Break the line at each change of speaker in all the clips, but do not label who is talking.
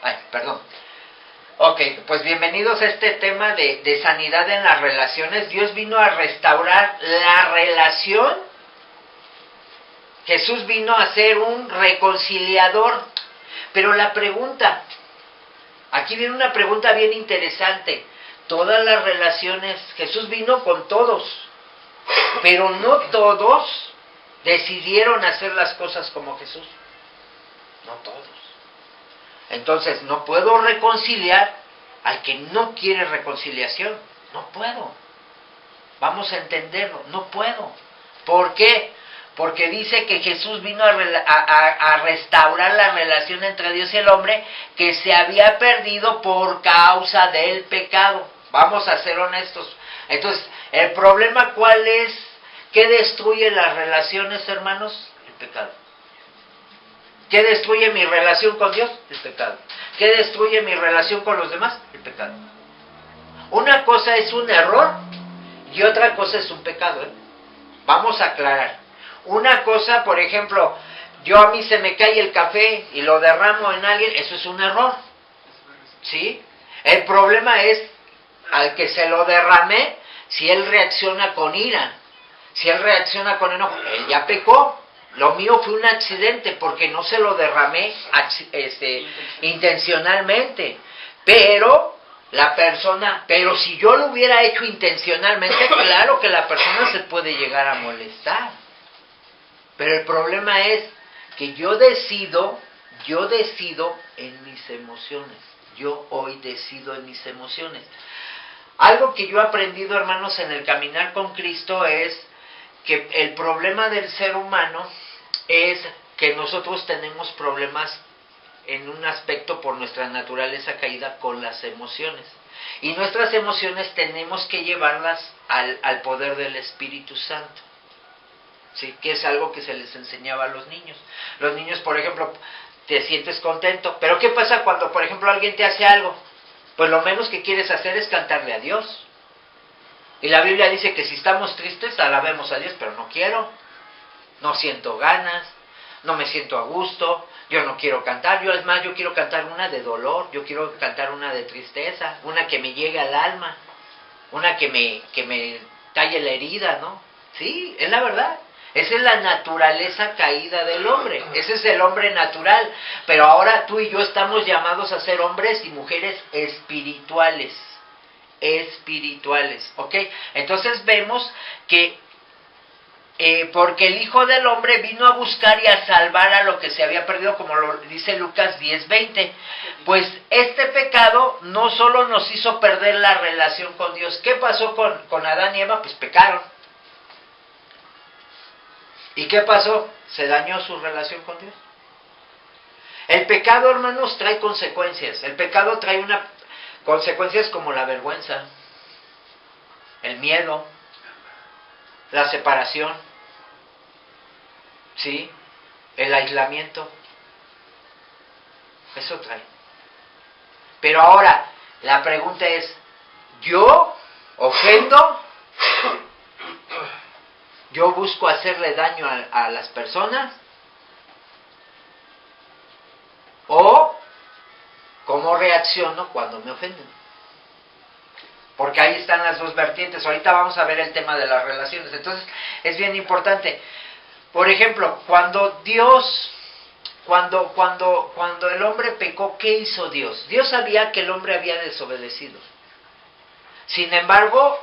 Ay, perdón. Ok, pues bienvenidos a este tema de sanidad en las relaciones. Dios vino a restaurar la relación. Jesús vino a ser un reconciliador. Pero la pregunta, aquí viene una pregunta bien interesante. Todas las relaciones, Jesús vino con todos, pero no todos decidieron hacer las cosas como Jesús. No todos. Entonces, no puedo reconciliar al que no quiere reconciliación. No puedo. Vamos a entenderlo. No puedo. ¿Por qué? Porque dice que Jesús vino a restaurar la relación entre Dios y el hombre que se había perdido por causa del pecado. Vamos a ser honestos. Entonces, ¿el problema cuál es? ¿Qué destruye las relaciones, hermanos? El pecado. ¿Qué destruye mi relación con Dios? El pecado. ¿Qué destruye mi relación con los demás? El pecado. Una cosa es un error y otra cosa es un pecado, ¿eh? Vamos a aclarar. Una cosa, por ejemplo, a mí se me cae el café y lo derramo en alguien, eso es un error. ¿Sí? El problema es al que se lo derramé, si él reacciona con ira, si él reacciona con enojo, él ya pecó. Lo mío fue un accidente porque no se lo derramé intencionalmente. Pero si yo lo hubiera hecho intencionalmente, claro que la persona se puede llegar a molestar. Pero el problema es que yo decido en mis emociones. Yo hoy decido en mis emociones. Algo que yo he aprendido, hermanos, en el caminar con Cristo es que el problema del ser humano es que nosotros tenemos problemas en un aspecto por nuestra naturaleza caída con las emociones. Y nuestras emociones tenemos que llevarlas al poder del Espíritu Santo. ¿Sí? Que es algo que se les enseñaba a los niños. Los niños, por ejemplo, te sientes contento. Pero ¿qué pasa cuando, por ejemplo, alguien te hace algo? Pues lo menos que quieres hacer es cantarle a Dios. Y la Biblia dice que si estamos tristes, alabemos a Dios, pero no quiero. No siento ganas, no me siento a gusto, yo no quiero cantar. Yo quiero cantar una de dolor, yo quiero cantar una de tristeza, una que me llegue al alma, una que me talle la herida, ¿no? Sí, es la verdad. Esa es la naturaleza caída del hombre. Ese es el hombre natural. Pero ahora tú y yo estamos llamados a ser hombres y mujeres espirituales. ¿Ok? Entonces vemos que porque el Hijo del Hombre vino a buscar y a salvar a lo que se había perdido, como lo dice Lucas 10:20. Pues este pecado no solo nos hizo perder la relación con Dios. ¿Qué pasó con Adán y Eva? Pues pecaron. ¿Y qué pasó? Se dañó su relación con Dios. El pecado, hermanos, trae consecuencias. El pecado trae consecuencias como la vergüenza, el miedo, la separación, ¿sí? El aislamiento. Eso trae. Pero ahora, la pregunta es, ¿yo ofendo? ¿Yo busco hacerle daño a las personas? ¿O cómo reacciono cuando me ofenden? Porque ahí están las dos vertientes. Ahorita vamos a ver el tema de las relaciones. Entonces, es bien importante. Por ejemplo, cuando el hombre pecó, ¿qué hizo Dios? Dios sabía que el hombre había desobedecido. Sin embargo,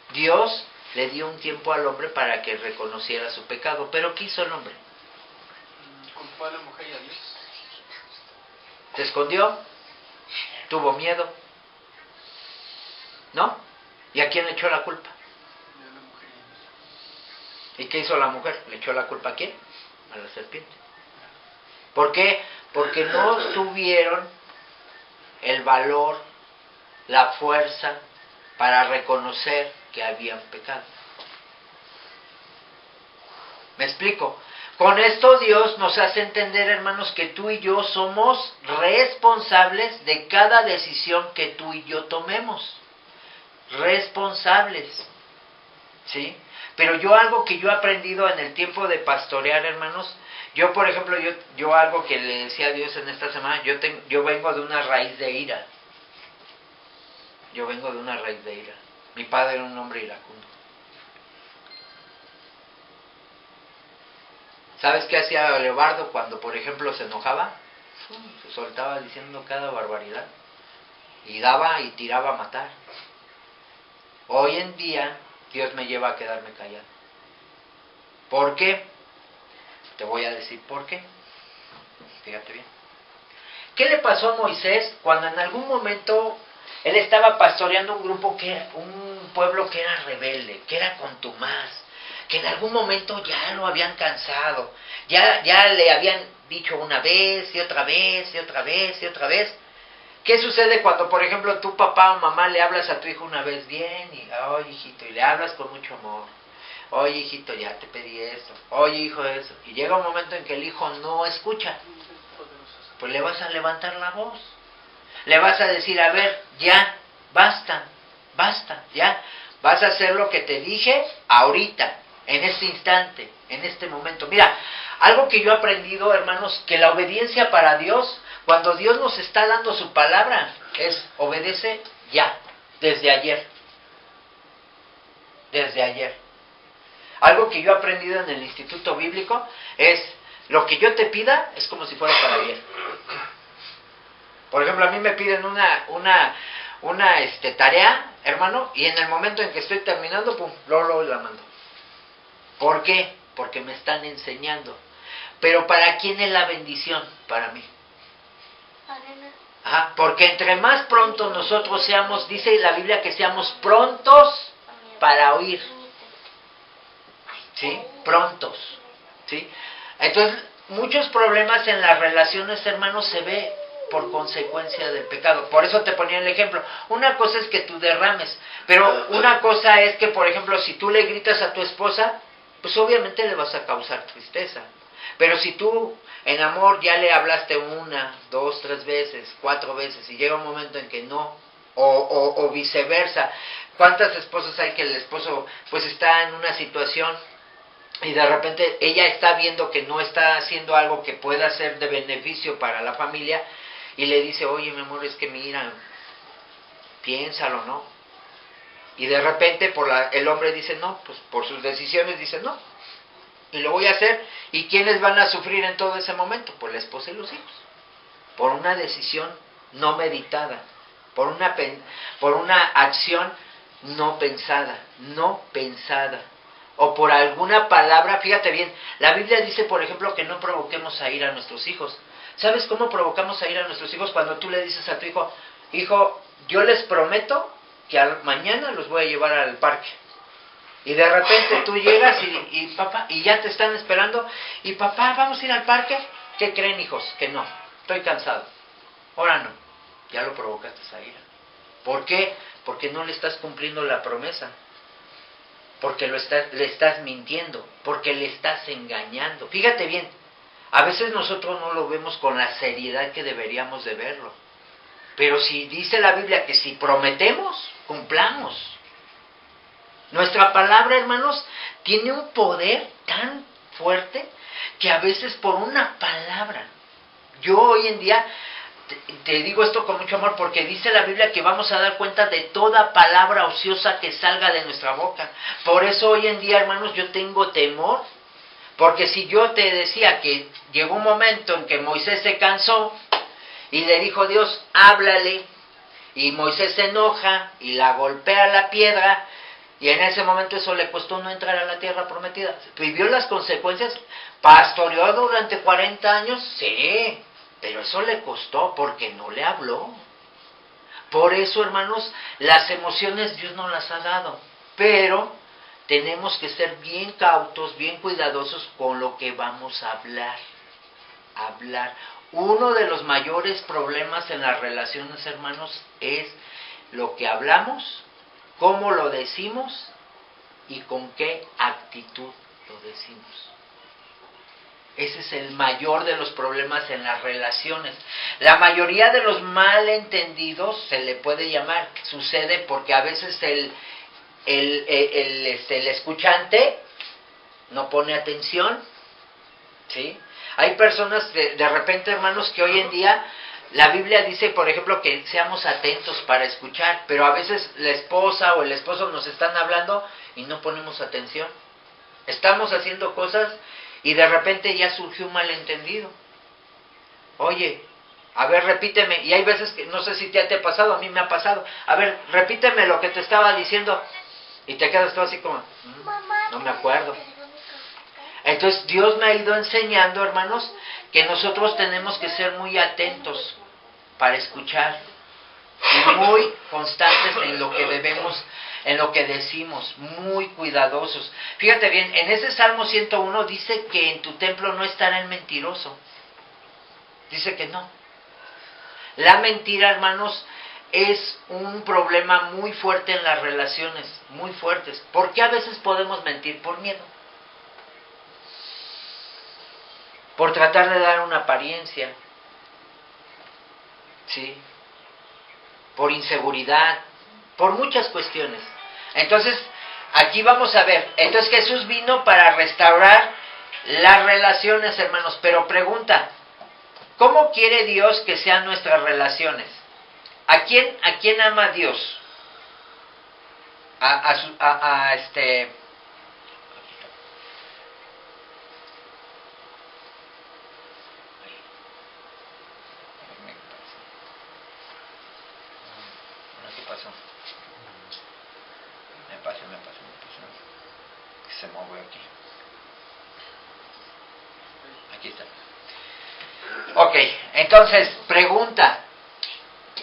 Dios le dio un tiempo al hombre para que reconociera su pecado. ¿Pero qué hizo el hombre?
Culpó a la mujer y a Dios.
Se escondió, tuvo miedo, ¿no? ¿Y a quién le echó la culpa?
A la mujer y a Dios.
¿Y qué hizo la mujer? ¿Le echó la culpa a quién? A la serpiente. ¿Por qué? Porque no tuvieron el valor, la fuerza para reconocer que habían pecado. ¿Me explico? Con esto Dios nos hace entender, hermanos, que tú y yo somos responsables de cada decisión que tú y yo tomemos. Responsables. ¿Sí? Pero algo que yo he aprendido en el tiempo de pastorear, hermanos, Yo, por ejemplo, yo algo que le decía a Dios en esta semana, yo vengo de una raíz de ira. Yo vengo de una raíz de ira. Mi padre era un hombre iracundo. ¿Sabes qué hacía Leobardo cuando, por ejemplo, se enojaba? Se soltaba diciendo cada barbaridad. Y daba y tiraba a matar. Hoy en día, Dios me lleva a quedarme callado. ¿Por qué? Te voy a decir por qué. Fíjate bien. ¿Qué le pasó a Moisés cuando en algún momento él estaba pastoreando un pueblo que era rebelde, que era contumaz, que en algún momento ya lo habían cansado, ya le habían dicho una vez y otra vez y otra vez y otra vez? ¿Qué sucede cuando, por ejemplo, tu papá o mamá le hablas a tu hijo una vez bien y, oye, hijito, y le hablas con mucho amor? Oye, hijito, ya te pedí esto. Oye, hijo, eso. Y llega un momento en que el hijo no escucha. Pues le vas a levantar la voz. Le vas a decir, a ver, ya, basta, ya. Vas a hacer lo que te dije ahorita, en este instante, en este momento. Mira, algo que yo he aprendido, hermanos, que la obediencia para Dios, cuando Dios nos está dando su palabra, es obedece ya, desde ayer. Desde ayer. Algo que yo he aprendido en el Instituto Bíblico es, lo que yo te pida es como si fuera para ayer. Por ejemplo, a mí me piden una tarea, hermano, y en el momento en que estoy terminando, pum, luego la mando. ¿Por qué? Porque me están enseñando. Pero ¿para quién es la bendición? Para mí. Ajá, porque entre más pronto nosotros seamos, dice la Biblia que seamos prontos para oír. ¿Sí? Prontos. ¿Sí? Entonces, muchos problemas en las relaciones, hermanos, se ve por consecuencia del pecado. Por eso te ponía el ejemplo. Una cosa es que tú derrames, pero una cosa es que, por ejemplo, si tú le gritas a tu esposa, pues obviamente le vas a causar tristeza. Pero si tú en amor ya le hablaste 1, 2, 3 veces, 4 veces, y llega un momento en que no, o viceversa. ¿Cuántas esposas hay que el esposo pues está en una situación y de repente ella está viendo que no está haciendo algo que pueda ser de beneficio para la familia y le dice, oye, mi amor, es que mira, piénsalo, ¿no? Y de repente el hombre dice no, pues por sus decisiones dice no, y lo voy a hacer. ¿Y quiénes van a sufrir en todo ese momento? Pues la esposa y los hijos, por una decisión no meditada, por una acción no pensada, o por alguna palabra. Fíjate bien, la Biblia dice, por ejemplo, que no provoquemos a ir a nuestros hijos. ¿Sabes cómo provocamos a ir a nuestros hijos? Cuando tú le dices a tu hijo, hijo, yo les prometo que mañana los voy a llevar al parque. Y de repente tú llegas y papá, y ya te están esperando, y papá, ¿vamos a ir al parque? ¿Qué creen, hijos? Que no, estoy cansado. Ahora no, ya lo provocaste a ir. ¿Por qué? Porque no le estás cumpliendo la promesa. Porque le estás mintiendo, porque le estás engañando. Fíjate bien, a veces nosotros no lo vemos con la seriedad que deberíamos de verlo. Pero si dice la Biblia que si prometemos, cumplamos. Nuestra palabra, hermanos, tiene un poder tan fuerte que a veces por una palabra, yo hoy en día te digo esto con mucho amor porque dice la Biblia que vamos a dar cuenta de toda palabra ociosa que salga de nuestra boca. Por eso hoy en día, hermanos, yo tengo temor, porque si yo te decía que llegó un momento en que Moisés se cansó y le dijo Dios, háblale, y Moisés se enoja y la golpea la piedra, y en ese momento eso le costó no entrar a la tierra prometida. ¿Vivió las consecuencias? ¿Pastoreó durante 40 años? Sí, pero eso le costó porque no le habló. Por eso, hermanos, las emociones Dios nos las ha dado, pero tenemos que ser bien cautos, bien cuidadosos con lo que vamos a hablar. Uno de los mayores problemas en las relaciones, hermanos, es lo que hablamos, cómo lo decimos y con qué actitud lo decimos. Ese es el mayor de los problemas en las relaciones. La mayoría de los malentendidos se le puede llamar, sucede porque a veces el escuchante no pone atención, ¿sí? Hay personas de repente, hermanos, que hoy en día la Biblia dice, por ejemplo, que seamos atentos para escuchar, pero a veces la esposa o el esposo nos están hablando y no ponemos atención. Estamos haciendo cosas y de repente ya surgió un malentendido. Oye, a ver, repíteme. Y hay veces que, no sé si te ha pasado, a mí me ha pasado. A ver, repíteme lo que te estaba diciendo. Y te quedas tú así como, no me acuerdo. Entonces Dios me ha ido enseñando, hermanos, que nosotros tenemos que ser muy atentos para escuchar y muy constantes en lo que debemos, en lo que decimos, muy cuidadosos. Fíjate bien, en ese Salmo 101 dice que en tu templo no estará el mentiroso. Dice que no. La mentira, hermanos, es un problema muy fuerte en las relaciones, muy fuertes. ¿Por qué a veces podemos mentir? Por miedo. Por tratar de dar una apariencia. ¿Sí? Por inseguridad, por muchas cuestiones. Entonces, aquí vamos a ver. Entonces Jesús vino para restaurar las relaciones, hermanos. Pero pregunta, ¿cómo quiere Dios que sean nuestras relaciones? ¿A quién ama Dios? ¿Qué pasó? Me pasó. Se movió aquí. Aquí está. Ok, entonces, pregunta.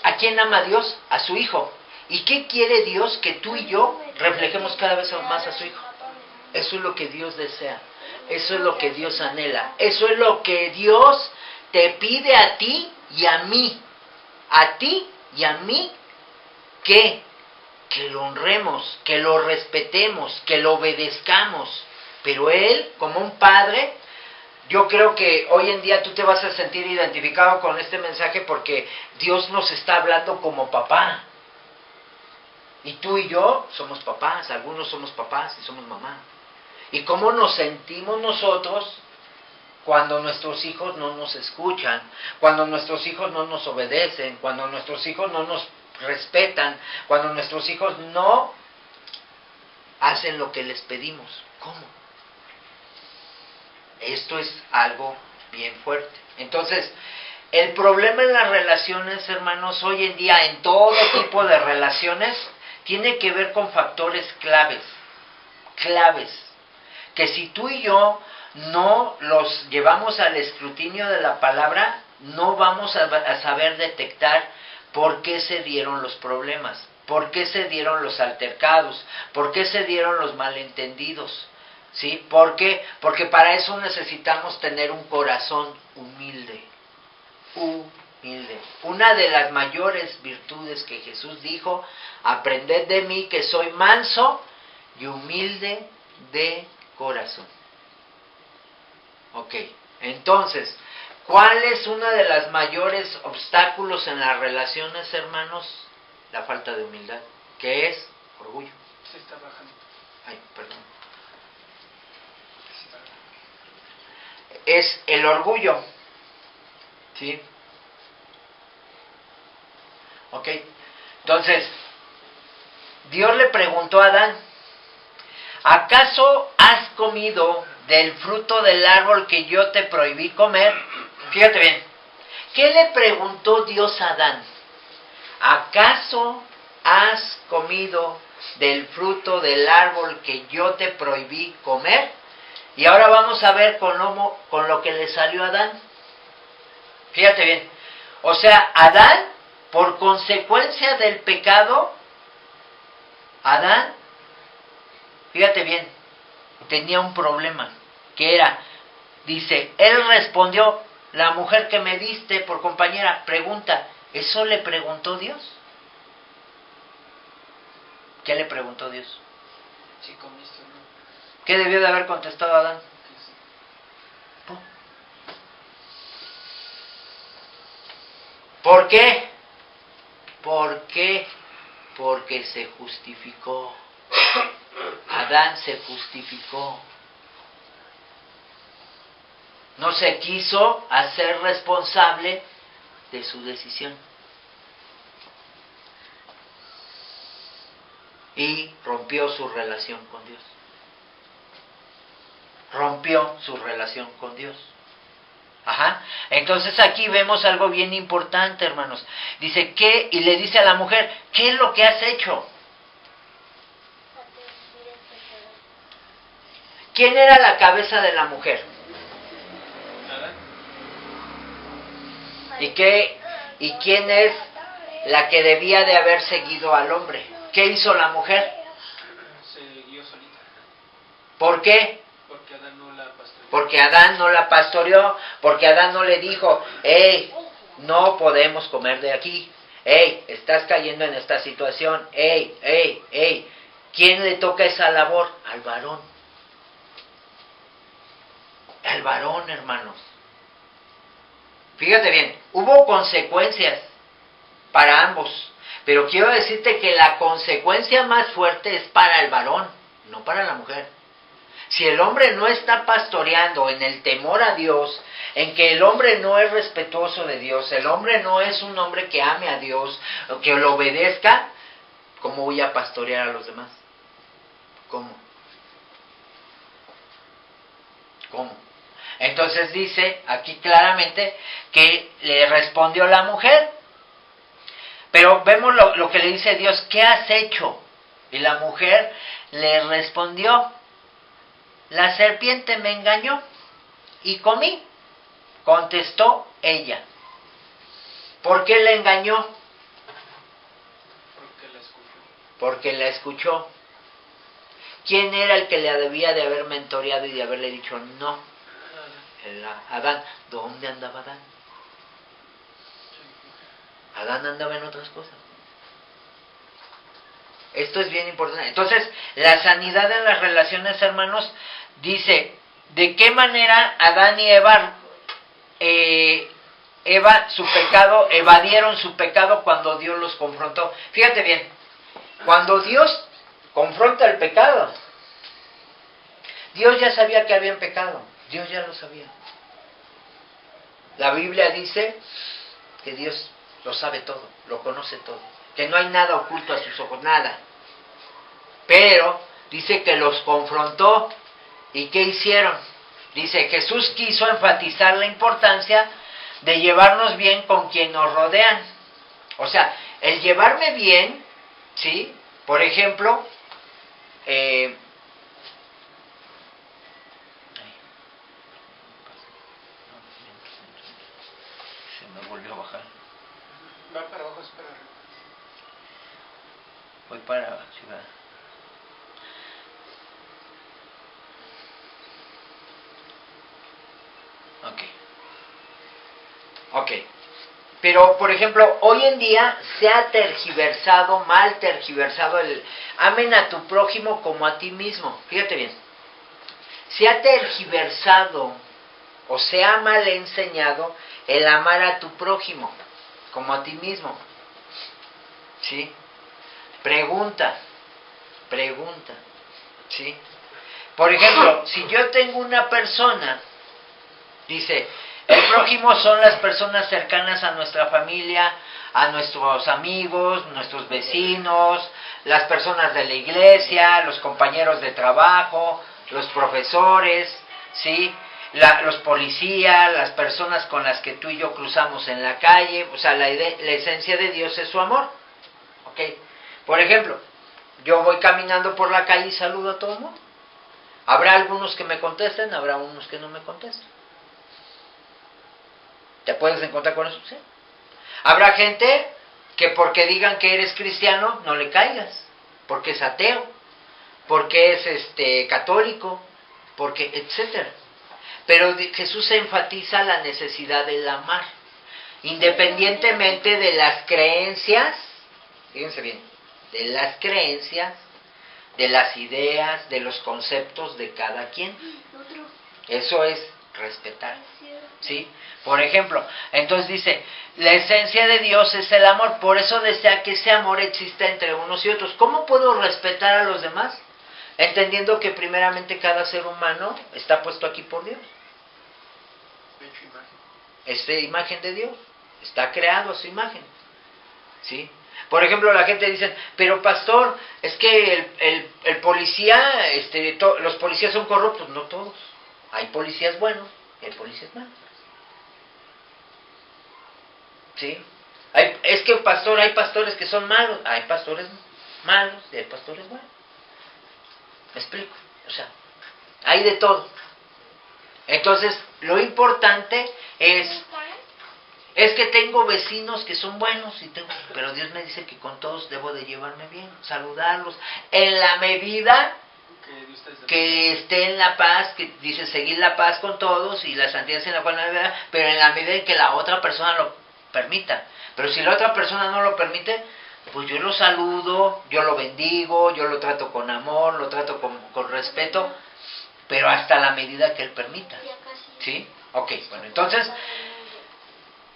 ¿A quién ama Dios? A su Hijo. ¿Y qué quiere Dios? Que tú y yo reflejemos cada vez más a su Hijo. Eso es lo que Dios desea. Eso es lo que Dios anhela. Eso es lo que Dios te pide a ti y a mí. A ti y a mí. Que lo honremos, que lo respetemos, que lo obedezcamos. Pero Él, como un padre, yo creo que hoy en día tú te vas a sentir identificado con este mensaje porque Dios nos está hablando como papá. Y tú y yo somos papás, algunos somos papás y somos mamá. ¿Y cómo nos sentimos nosotros cuando nuestros hijos no nos escuchan, cuando nuestros hijos no nos obedecen, cuando nuestros hijos no nos respetan, cuando nuestros hijos no hacen lo que les pedimos? ¿Cómo? Esto es algo bien fuerte. Entonces, el problema en las relaciones, hermanos, hoy en día, en todo tipo de relaciones, tiene que ver con factores claves, que si tú y yo no los llevamos al escrutinio de la palabra, no vamos a saber detectar por qué se dieron los problemas, por qué se dieron los altercados, por qué se dieron los malentendidos. ¿Sí? ¿Por qué? Porque para eso necesitamos tener un corazón humilde. Una de las mayores virtudes que Jesús dijo, aprended de mí que soy manso y humilde de corazón. Ok, entonces, ¿cuál es una de las mayores obstáculos en las relaciones, hermanos? La falta de humildad, que es orgullo.
Se está bajando.
Ay, perdón. Es el orgullo. ¿Sí? Ok. Entonces, Dios le preguntó a Adán, ¿acaso has comido del fruto del árbol que yo te prohibí comer? Fíjate bien. ¿Qué le preguntó Dios a Adán? ¿Acaso has comido del fruto del árbol que yo te prohibí comer? Y ahora vamos a ver con lo que le salió a Adán. Fíjate bien. O sea, Adán, por consecuencia del pecado, Adán, fíjate bien, tenía un problema, que era, dice, él respondió, la mujer que me diste por compañera, pregunta, ¿eso le preguntó Dios? ¿Qué le preguntó Dios?
Si comiste o no.
¿Qué debió de haber contestado Adán? ¿Por qué? ¿Por qué? Porque se justificó. Adán se justificó. no se quiso hacer responsable de su decisión. Y rompió su relación con Dios. Rompió su relación con Dios. Ajá. Entonces aquí vemos algo bien importante, hermanos. Dice, ¿qué? Y le dice a la mujer, ¿qué es lo que has hecho? ¿Quién era la cabeza de la mujer?
Nada.
¿Y quién es la que debía de haber seguido al hombre? ¿Qué hizo la mujer?
Se guió solita.
¿Por qué?
Porque Adán no la pastoreó.
Porque Adán no la pastoreó, porque Adán no le dijo, hey, no podemos comer de aquí, hey, estás cayendo en esta situación, hey. ¿Quién le toca esa labor? Al varón. Al varón, hermanos. Fíjate bien, hubo consecuencias para ambos, pero quiero decirte que la consecuencia más fuerte es para el varón, no para la mujer. Si el hombre no está pastoreando en el temor a Dios, en que el hombre no es respetuoso de Dios, el hombre no es un hombre que ame a Dios, o que lo obedezca, ¿cómo voy a pastorear a los demás? ¿Cómo? Entonces dice aquí claramente que le respondió la mujer, pero vemos lo que le dice Dios, ¿qué has hecho? Y la mujer le respondió, la serpiente me engañó y comí, contestó ella. ¿Por qué le engañó?
Porque la escuchó.
Porque la escuchó. ¿Quién era el que le debía de haber mentoreado y de haberle dicho no? Adán. ¿Dónde andaba Adán? Adán andaba en otras cosas. Esto es bien importante. Entonces, la sanidad en las relaciones, hermanos, dice, ¿de qué manera Adán y Eva, su pecado, evadieron su pecado cuando Dios los confrontó? Fíjate bien, cuando Dios confronta el pecado, Dios ya sabía que habían pecado, Dios ya lo sabía. La Biblia dice que Dios lo sabe todo, lo conoce todo, que no hay nada oculto a sus ojos, nada. Pero dice que los confrontó. ¿Y qué hicieron? Dice, Jesús quiso enfatizar la importancia de llevarnos bien con quien nos rodean. O sea, el llevarme bien, ¿sí? Por ejemplo, se me volvió a bajar.
Va para abajo, es para arriba.
Voy para ciudad. Ok. Pero, por ejemplo, hoy en día se ha tergiversado, mal tergiversado el amen a tu prójimo como a ti mismo. Fíjate bien. Se ha tergiversado o se ha mal enseñado el amar a tu prójimo como a ti mismo. ¿Sí? Pregunta. ¿Sí? Por ejemplo, si yo tengo una persona, dice, el prójimo son las personas cercanas a nuestra familia, a nuestros amigos, nuestros vecinos, las personas de la iglesia, los compañeros de trabajo, los profesores, ¿sí? Los policías, las personas con las que tú y yo cruzamos en la calle. O sea, la esencia de Dios es su amor. ¿Ok? Por ejemplo, yo voy caminando por la calle y saludo a todo el mundo. Habrá algunos que me contesten, habrá unos que no me contesten. ¿Te puedes encontrar con eso? Sí. Habrá gente que porque digan que eres cristiano, no le caigas, porque es ateo, porque es católico, porque etcétera. Pero Jesús enfatiza la necesidad del amar, independientemente de las creencias, fíjense bien, de las creencias, de las ideas, de los conceptos de cada quien. Eso es respetar, ¿sí? Por ejemplo, entonces dice, la esencia de Dios es el amor, por eso desea que ese amor exista entre unos y otros. ¿Cómo puedo respetar a los demás? Entendiendo que primeramente cada ser humano está puesto aquí por Dios. es de imagen de Dios, está creado a su imagen, ¿sí? Por ejemplo, la gente dice, pero pastor, es que el policía, los policías son corruptos. No todos, hay policías buenos y hay policías malos, ¿sí? Es que pastor, hay pastores que son malos, hay pastores malos y hay pastores buenos. ¿Me explico? O sea, hay de todo. Entonces, lo importante es que tengo vecinos que son buenos, pero Dios me dice que con todos debo de llevarme bien, saludarlos, en la medida que esté en la paz, que dice seguir la paz con todos y la santidad en la cual no hay verdad, pero en la medida en que la otra persona lo permita. Pero si la otra persona no lo permite, pues yo lo saludo, yo lo bendigo, yo lo trato con amor, lo trato con respeto, pero hasta la medida que él permita. ¿Sí? Ok, bueno, entonces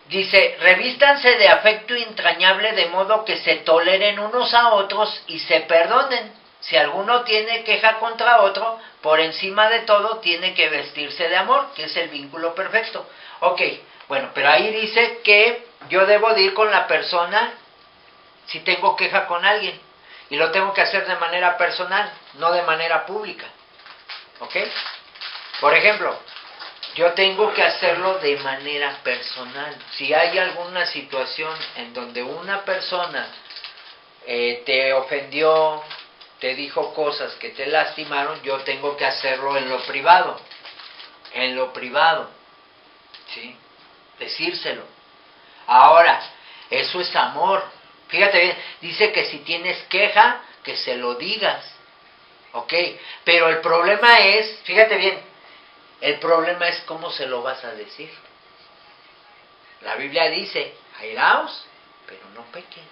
dice, revístanse de afecto entrañable de modo que se toleren unos a otros y se perdonen. Si alguno tiene queja contra otro, por encima de todo tiene que vestirse de amor, que es el vínculo perfecto. Ok, bueno, pero ahí dice que yo debo de ir con la persona si tengo queja con alguien. Y lo tengo que hacer de manera personal, no de manera pública. ¿Ok? Por ejemplo, yo tengo que hacerlo de manera personal. Si hay alguna situación en donde una persona te ofendió, te dijo cosas que te lastimaron, yo tengo que hacerlo en lo privado. En lo privado. ¿Sí? Decírselo. Ahora, eso es amor. Fíjate bien, dice que si tienes queja, que se lo digas. ¿Ok? Pero el problema es, fíjate bien, el problema es cómo se lo vas a decir. La Biblia dice, airaos, pero no pequen.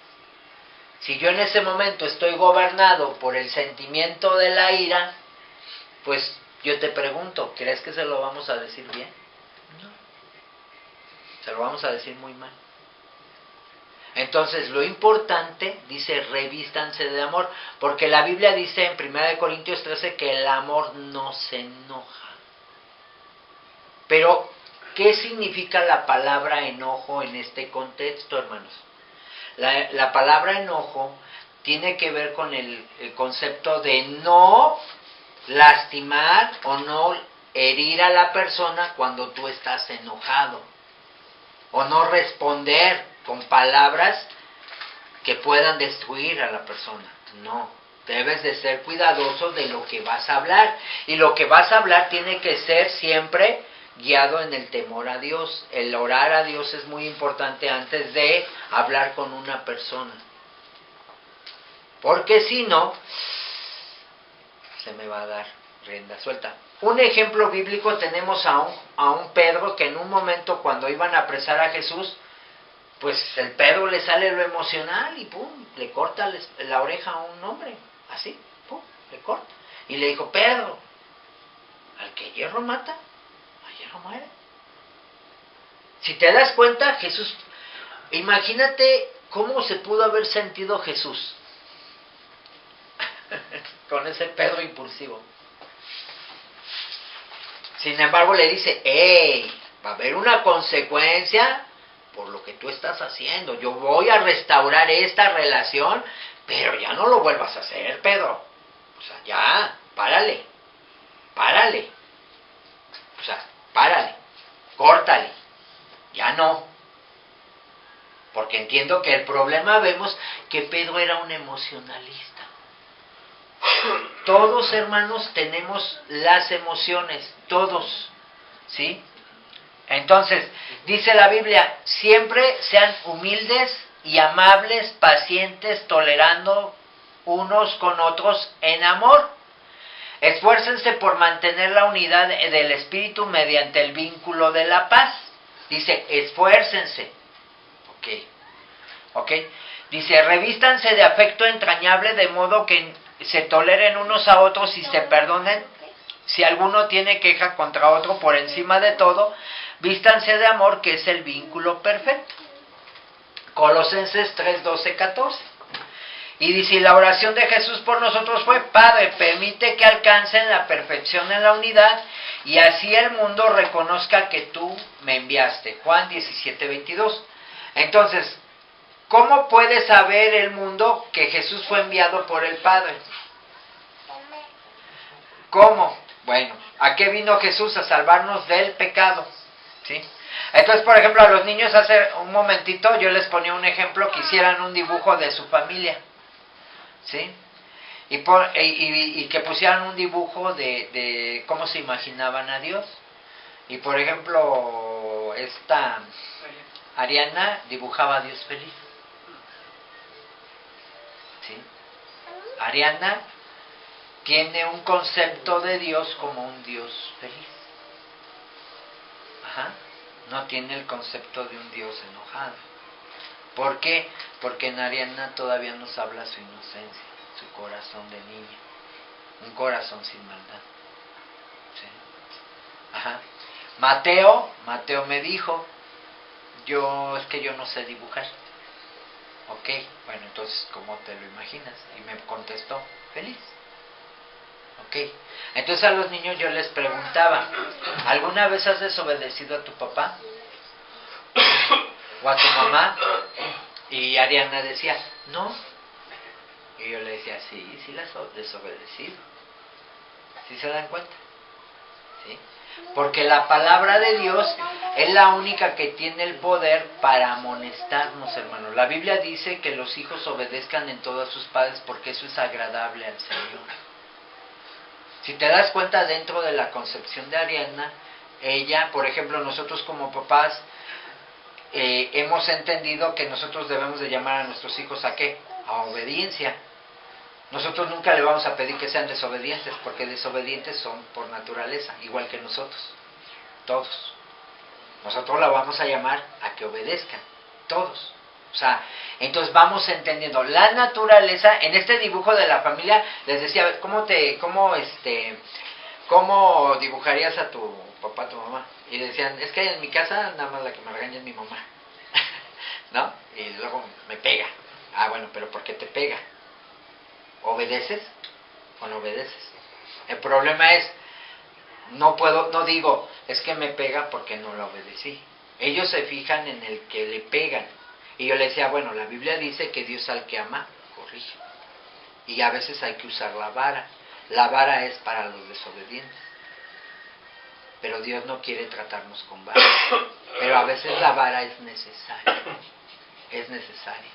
Si yo en ese momento estoy gobernado por el sentimiento de la ira, pues yo te pregunto, ¿crees que se lo vamos a decir bien? No. Se lo vamos a decir muy mal. Entonces, lo importante, dice, revístanse de amor, porque la Biblia dice en 1 Corintios 13 que el amor no se enoja. Pero, ¿qué significa la palabra enojo en este contexto, hermanos? La palabra enojo tiene que ver con el concepto de no lastimar o no herir a la persona cuando tú estás enojado, o no responder con palabras que puedan destruir a la persona. No, debes de ser cuidadoso de lo que vas a hablar, y lo que vas a hablar tiene que ser siempre guiado en el temor a Dios. El orar a Dios es muy importante antes de hablar con una persona, porque si no, se me va a dar rienda suelta. Un ejemplo bíblico tenemos a un Pedro que en un momento, cuando iban a apresar a Jesús, pues el Pedro le sale lo emocional y pum, le corta la oreja a un hombre, así, pum, le corta. Y le dijo, Pedro, al que hierro mata, a hierro muere. Si te das cuenta, Jesús, imagínate cómo se pudo haber sentido Jesús con ese Pedro impulsivo. Sin embargo, le dice, ¡hey! Va a haber una consecuencia por lo que tú estás haciendo. Yo voy a restaurar esta relación, pero ya no lo vuelvas a hacer, Pedro. O sea, ya, párale. O sea, párale, córtale. Ya no. Porque entiendo que el problema, vemos que Pedro era un emocionalista. Todos, hermanos, tenemos las emociones, todos, ¿sí? Entonces, dice la Biblia, siempre sean humildes y amables, pacientes, tolerando unos con otros en amor. Esfuércense por mantener la unidad del Espíritu mediante el vínculo de la paz. Dice, esfuércense. Ok. Dice, revístanse de afecto entrañable de modo que se toleren unos a otros y se perdonen. Si alguno tiene queja contra otro, por encima de todo, vístanse de amor, que es el vínculo perfecto. Colosenses 3, 12, 14. Y dice, la oración de Jesús por nosotros fue: Padre, permite que alcancen la perfección en la unidad y así el mundo reconozca que tú me enviaste. Juan 17:22. Entonces, ¿cómo puede saber el mundo que Jesús fue enviado por el Padre? ¿Cómo? Bueno, ¿a qué vino Jesús? A salvarnos del pecado, ¿sí? Entonces, por ejemplo, a los niños hace un momentito yo les ponía un ejemplo, que hicieran un dibujo de su familia, ¿sí? Y que pusieran un dibujo de cómo se imaginaban a Dios. Y por ejemplo, esta Ariana dibujaba a Dios feliz, ¿sí? Ariana tiene un concepto de Dios como un Dios feliz. Ajá. No tiene el concepto de un Dios enojado. ¿Por qué? Porque en Ariana todavía nos habla su inocencia, su corazón de niña, un corazón sin maldad. ¿Sí? Ajá. Mateo me dijo, es que yo no sé dibujar. Ok, bueno, entonces, ¿cómo te lo imaginas? Y me contestó, feliz. Ok, entonces a los niños yo les preguntaba, ¿alguna vez has desobedecido a tu papá? ¿O a tu mamá? Y Ariana decía, no. Y yo le decía, sí las he desobedecido. ¿Sí se dan cuenta? ¿Sí? Porque la palabra de Dios es la única que tiene el poder para amonestarnos, hermanos. La Biblia dice que los hijos obedezcan en todo a sus padres porque eso es agradable al Señor. Si te das cuenta, dentro de la concepción de Ariana, ella, por ejemplo, nosotros como papás, hemos entendido que nosotros debemos de llamar a nuestros hijos ¿a qué? A obediencia. Nosotros nunca le vamos a pedir que sean desobedientes, porque desobedientes son por naturaleza, igual que nosotros, todos. Nosotros la vamos a llamar a que obedezcan, todos. O sea, entonces vamos entendiendo la naturaleza. En este dibujo de la familia les decía, ¿cómo dibujarías a tu papá, a tu mamá? Y decían, es que en mi casa nada más la que me regaña es mi mamá, ¿no? Y luego me pega. Ah, bueno, pero ¿por qué te pega? ¿Obedeces o no obedeces? El problema es, no digo, es que me pega porque no la obedecí. Ellos se fijan en el que le pegan. Y yo le decía, bueno, la Biblia dice que Dios al que ama, corrige. Y a veces hay que usar la vara. La vara es para los desobedientes. Pero Dios no quiere tratarnos con vara. Pero a veces la vara es necesaria. Es necesaria.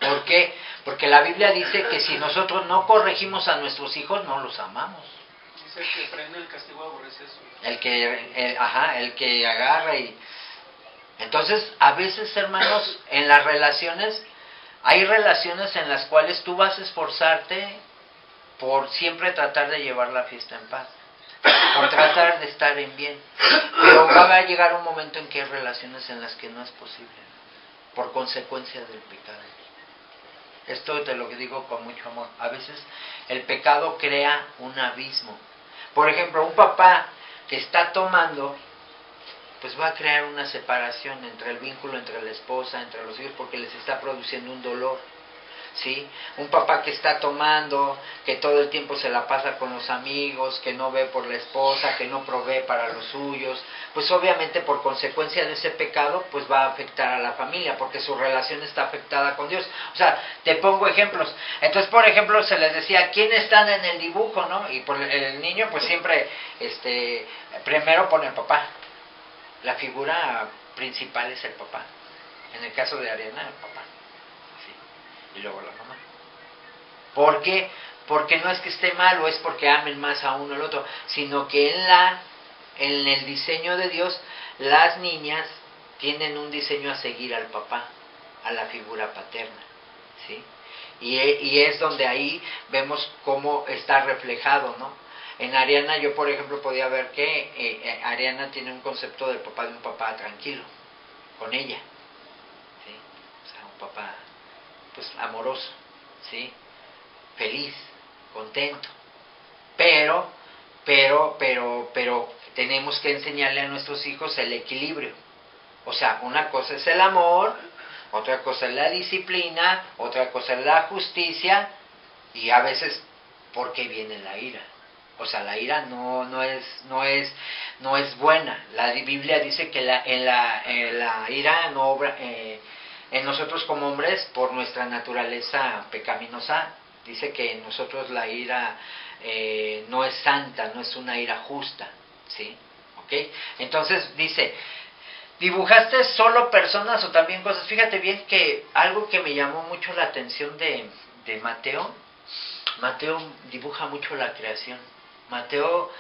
¿Por qué? Porque la Biblia dice que si nosotros no corregimos a nuestros hijos, no los amamos.
Dice que prende el castigo aborrece eso.
El que agarra y... Entonces, a veces, hermanos, en las relaciones, hay relaciones en las cuales tú vas a esforzarte por siempre tratar de llevar la fiesta en paz, por tratar de estar en bien. Pero va a llegar un momento en que hay relaciones en las que no es posible, por consecuencia del pecado. Esto te lo digo con mucho amor. A veces el pecado crea un abismo. Por ejemplo, un papá que está tomando, pues va a crear una separación entre el vínculo entre la esposa, entre los hijos, porque les está produciendo un dolor, ¿sí? Un papá que está tomando, que todo el tiempo se la pasa con los amigos, que no ve por la esposa, que no provee para los suyos, pues obviamente por consecuencia de ese pecado, pues va a afectar a la familia, porque su relación está afectada con Dios. O sea, te pongo ejemplos. Entonces, por ejemplo, se les decía, ¿quién están en el dibujo, no? Y por el niño, pues siempre, primero pone el papá. La figura principal es el papá. En el caso de Ariana, el papá. Sí. Y luego la mamá. ¿Por qué? Porque no es que esté mal o es porque amen más a uno o al otro, sino que en el diseño de Dios, las niñas tienen un diseño a seguir al papá, a la figura paterna, ¿sí? Y es donde ahí vemos cómo está reflejado, ¿no? En Ariana yo, por ejemplo, podía ver que Ariana tiene un concepto del papá, de un papá tranquilo, con ella, ¿sí? O sea, un papá, pues, amoroso, ¿sí? Feliz, contento. Pero tenemos que enseñarle a nuestros hijos el equilibrio. O sea, una cosa es el amor, otra cosa es la disciplina, otra cosa es la justicia, y a veces, ¿por qué viene la ira? O sea, la ira no es buena. La Biblia dice que en la ira no obra, en nosotros como hombres, por nuestra naturaleza pecaminosa, dice que en nosotros la ira no es santa, no es una ira justa, ¿sí? ¿Ok? Entonces dice, ¿dibujaste solo personas o también cosas? Fíjate bien que algo que me llamó mucho la atención de Mateo dibuja mucho la creación. Mateo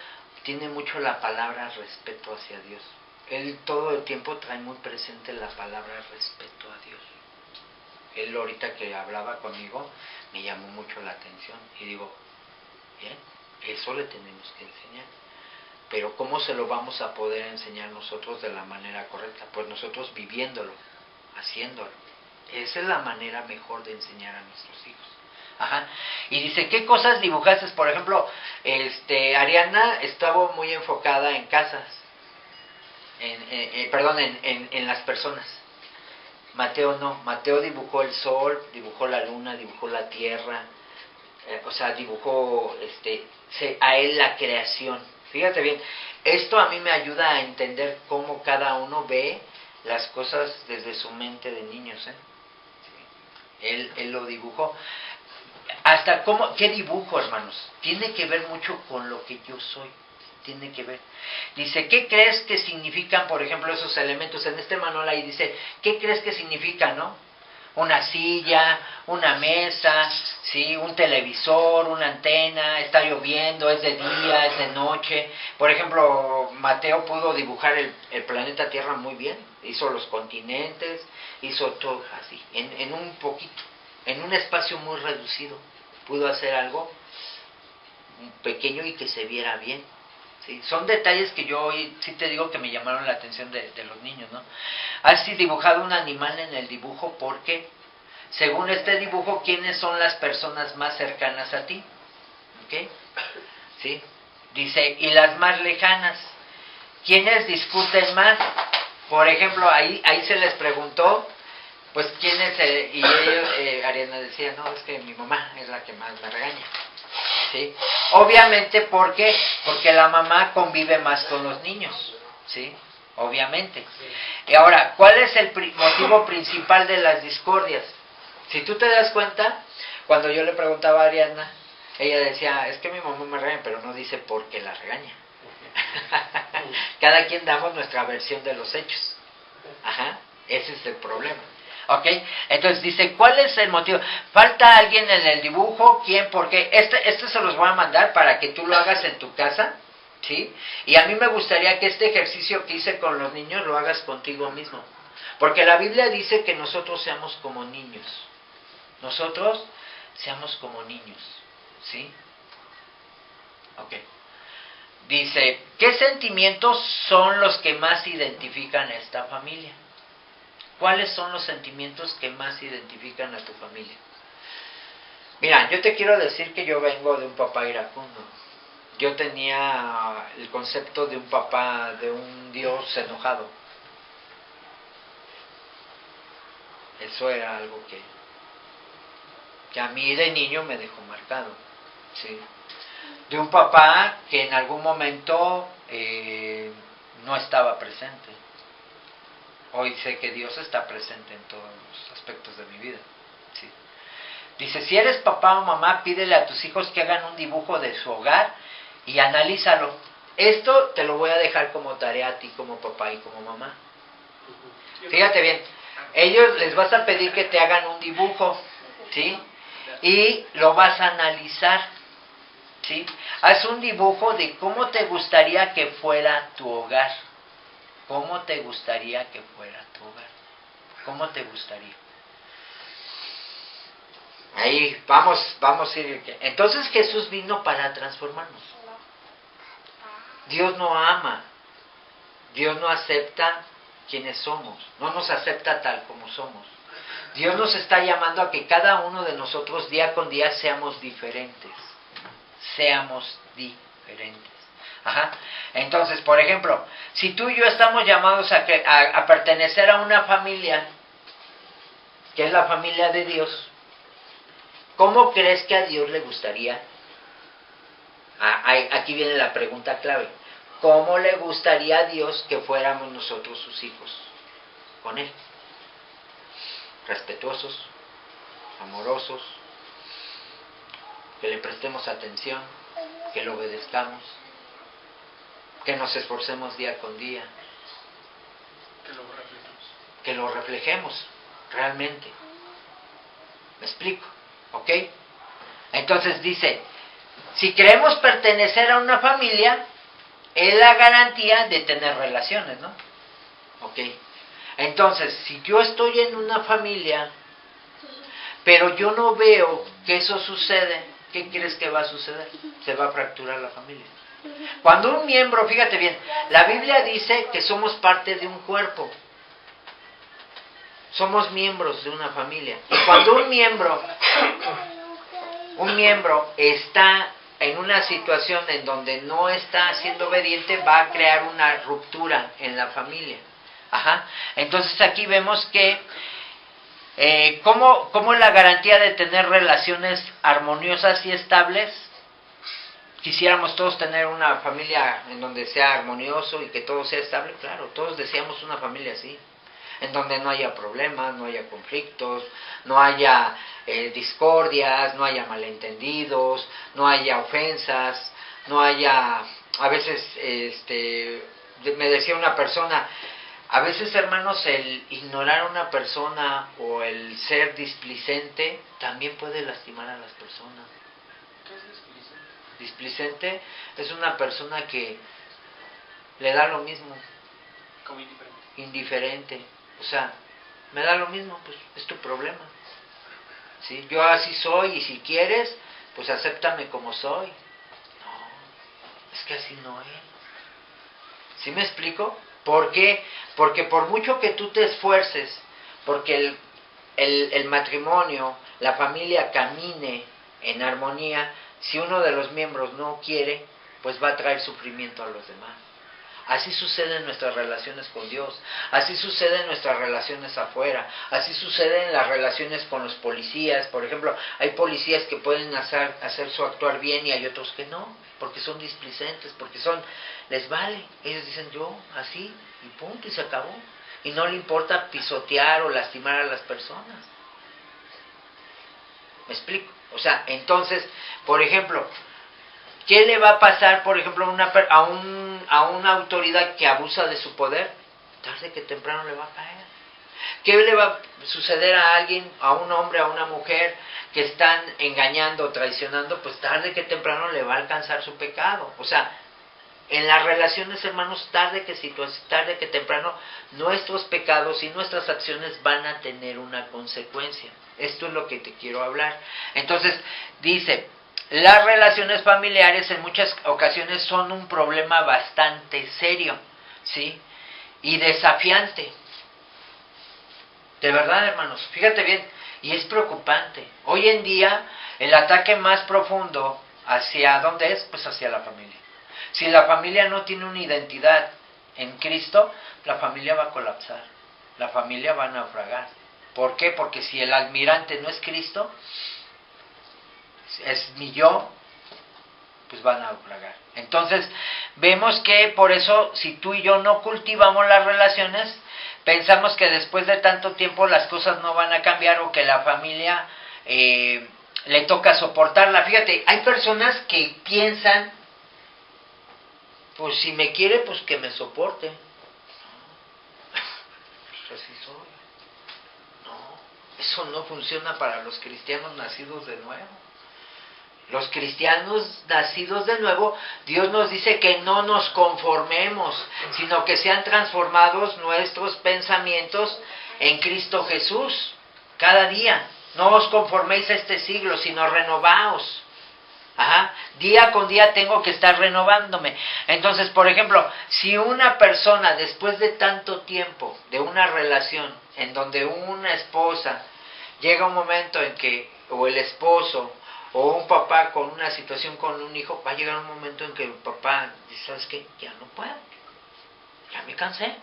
tiene mucho la palabra respeto hacia Dios. Él todo el tiempo trae muy presente la palabra respeto a Dios. Él ahorita que hablaba conmigo me llamó mucho la atención y digo, bien, eso le tenemos que enseñar. Pero ¿cómo se lo vamos a poder enseñar nosotros de la manera correcta? Pues nosotros viviéndolo, haciéndolo. Esa es la manera mejor de enseñar a nuestros hijos. Ajá. Y dice, ¿qué cosas dibujaste? Por ejemplo, Ariana estaba muy enfocada en casas, en las personas. Mateo no, Mateo dibujó el sol, dibujó la luna, dibujó la tierra, dibujó a él la creación. Fíjate bien, esto a mí me ayuda a entender cómo cada uno ve las cosas desde su mente de niños, ¿eh? Sí. Él lo dibujó. Hasta qué dibujo, hermanos, tiene que ver mucho con lo que yo soy, tiene que ver. Dice, ¿qué crees que significan, por ejemplo, esos elementos? En este manual ahí dice, ¿qué crees que significan, no? Una silla, una mesa, ¿sí? Un televisor, una antena, está lloviendo, es de día, es de noche. Por ejemplo, Mateo pudo dibujar el planeta Tierra muy bien, hizo los continentes, hizo todo así, en un poquito, en un espacio muy reducido, pudo hacer algo pequeño y que se viera bien. ¿Sí? Son detalles que yo hoy sí te digo que me llamaron la atención de los niños, ¿no? Has dibujado un animal en el dibujo porque, según este dibujo, ¿quiénes son las personas más cercanas a ti? ¿Ok? ¿Sí? Dice, y las más lejanas, ¿quiénes discuten más? Por ejemplo, ahí se les preguntó, pues, ¿quiénes? Y ellos, Ariana decía, no, es que mi mamá es la que más me regaña. ¿Sí? Obviamente, ¿por qué? Porque la mamá convive más con los niños, ¿sí? Obviamente. Y ahora, ¿cuál es el motivo principal de las discordias? Si tú te das cuenta, cuando yo le preguntaba a Ariana, ella decía, es que mi mamá me regaña, pero no dice por qué la regaña. Cada quien damos nuestra versión de los hechos. Ajá, ese es el problema. ¿Ok? Entonces dice, ¿cuál es el motivo? ¿Falta alguien en el dibujo? ¿Quién? ¿Por qué? Este se los voy a mandar para que tú lo hagas en tu casa, ¿sí? Y a mí me gustaría que este ejercicio que hice con los niños lo hagas contigo mismo. Porque la Biblia dice que nosotros seamos como niños. Nosotros seamos como niños, ¿sí? Ok. Dice, ¿qué sentimientos son los que más identifican a esta familia? ¿Cuáles son los sentimientos que más identifican a tu familia? Mira, yo te quiero decir que yo vengo de un papá iracundo. Yo tenía el concepto de un papá, de un Dios enojado. Eso era algo que a mí de niño me dejó marcado, ¿sí? De un papá que en algún momento no estaba presente. Hoy sé que Dios está presente en todos los aspectos de mi vida, ¿sí? Dice, si eres papá o mamá, pídele a tus hijos que hagan un dibujo de su hogar y analízalo. Esto te lo voy a dejar como tarea a ti como papá y como mamá. Fíjate bien, ellos les vas a pedir que te hagan un dibujo, ¿sí? Y lo vas a analizar, ¿sí? Haz un dibujo de cómo te gustaría que fuera tu hogar. ¿Cómo te gustaría que fuera tu hogar? ¿Cómo te gustaría? Ahí vamos a ir. Entonces Jesús vino para transformarnos. Dios no ama. Dios no acepta quienes somos. No nos acepta tal como somos. Dios nos está llamando a que cada uno de nosotros día con día seamos diferentes. Seamos diferentes. Ajá. Entonces, por ejemplo, si tú y yo estamos llamados a pertenecer a una familia, que es la familia de Dios, ¿cómo crees que a Dios le gustaría? Aquí viene la pregunta clave. ¿Cómo le gustaría a Dios que fuéramos nosotros sus hijos con Él? Respetuosos, amorosos, que le prestemos atención, que lo obedezcamos, que nos esforcemos día con día, que lo reflejemos realmente. ¿Me explico? ¿Ok? Entonces dice, si queremos pertenecer a una familia, es la garantía de tener relaciones, ¿no? ¿Ok? Entonces, si yo estoy en una familia, pero yo no veo que eso sucede, ¿qué crees que va a suceder? Se va a fracturar la familia. Cuando un miembro, fíjate bien, la Biblia dice que somos parte de un cuerpo. Somos miembros de una familia. Y cuando un miembro está en una situación en donde no está siendo obediente, va a crear una ruptura en la familia. Ajá. Entonces aquí vemos que ¿cómo es la garantía de tener relaciones armoniosas y estables? Quisiéramos todos tener una familia en donde sea armonioso y que todo sea estable. Claro, todos deseamos una familia así, en donde no haya problemas, no haya conflictos, no haya discordias, no haya malentendidos, no haya ofensas, no haya, a veces, me decía una persona, a veces, hermanos, el ignorar a una persona o el ser displicente también puede lastimar a las personas.
¿Qué es displicente?
Displicente es una persona que le da lo mismo.
Como indiferente.
Indiferente. O sea, me da lo mismo, pues es tu problema. ¿Sí? Yo así soy y si quieres, pues acéptame como soy. No, es que así no es. ¿Sí me explico? ¿Por qué? Porque por mucho que tú te esfuerces, porque el matrimonio, la familia camine en armonía, si uno de los miembros no quiere, pues va a traer sufrimiento a los demás. Así sucede en nuestras relaciones con Dios, así sucede en nuestras relaciones afuera, así sucede en las relaciones con los policías. Por ejemplo, hay policías que pueden hacer su actuar bien y hay otros que no, porque son displicentes, porque les vale. Ellos dicen yo, así, y punto, y se acabó. Y no le importa pisotear o lastimar a las personas. ¿Me explico? O sea, entonces, por ejemplo, ¿qué le va a pasar, por ejemplo, a una autoridad que abusa de su poder? Tarde que temprano le va a caer. ¿Qué le va a suceder a alguien, a un hombre, a una mujer que están engañando o traicionando? Pues tarde que temprano le va a alcanzar su pecado. O sea, en las relaciones, hermanos, tarde que temprano, nuestros pecados y nuestras acciones van a tener una consecuencia. Esto es lo que te quiero hablar. Entonces, dice, las relaciones familiares en muchas ocasiones son un problema bastante serio, ¿sí? Y desafiante. De verdad, hermanos, fíjate bien, y es preocupante. Hoy en día, el ataque más profundo, ¿hacia dónde es? Pues hacia la familia. Si la familia no tiene una identidad en Cristo, la familia va a colapsar, la familia va a naufragar. ¿Por qué? Porque si el almirante no es Cristo, es mi yo, pues van a naufragar. Entonces, vemos que por eso, si tú y yo no cultivamos las relaciones, pensamos que después de tanto tiempo las cosas no van a cambiar o que la familia le toca soportarla. Fíjate, hay personas que piensan, pues si me quiere, pues que me soporte. Pues así soy. No, eso no funciona para los cristianos nacidos de nuevo. Los cristianos nacidos de nuevo, Dios nos dice que no nos conformemos, sino que sean transformados nuestros pensamientos en Cristo Jesús cada día. No os conforméis a este siglo, sino renovaos. Ajá. Día con día tengo que estar renovándome. Entonces, por ejemplo, si una persona después de tanto tiempo de una relación en donde una esposa llega un momento en que, o el esposo, o un papá con una situación con un hijo, va a llegar un momento en que el papá dice, ¿sabes qué? Ya no puedo, ya me cansé,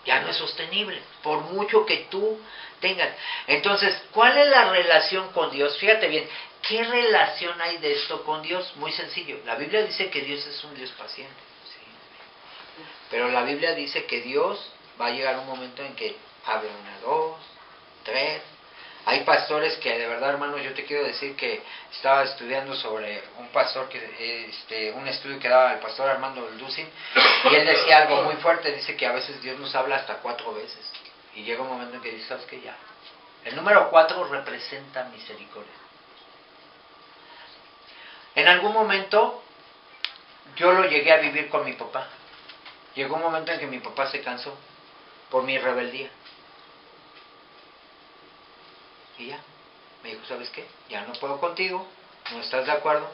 Ya no es sostenible, por mucho que tú tengas. Entonces, ¿cuál es la relación con Dios? Fíjate bien, ¿qué relación hay de esto con Dios? Muy sencillo. La Biblia dice que Dios es un Dios paciente. ¿Sí? Pero la Biblia dice que Dios va a llegar un momento en que abre 1, 2, 3. Hay pastores que de verdad, hermanos, yo te quiero decir que estaba estudiando sobre un pastor, un estudio que daba el pastor Armando Ducin, y él decía algo muy fuerte, dice que a veces Dios nos habla hasta 4 veces. Y llega un momento en que dice, ¿sabes qué? Ya. El número 4 representa misericordia. En algún momento yo lo llegué a vivir con mi papá. Llegó un momento en que mi papá se cansó por mi rebeldía. Y ya, me dijo, ¿sabes qué? Ya no puedo contigo, no estás de acuerdo.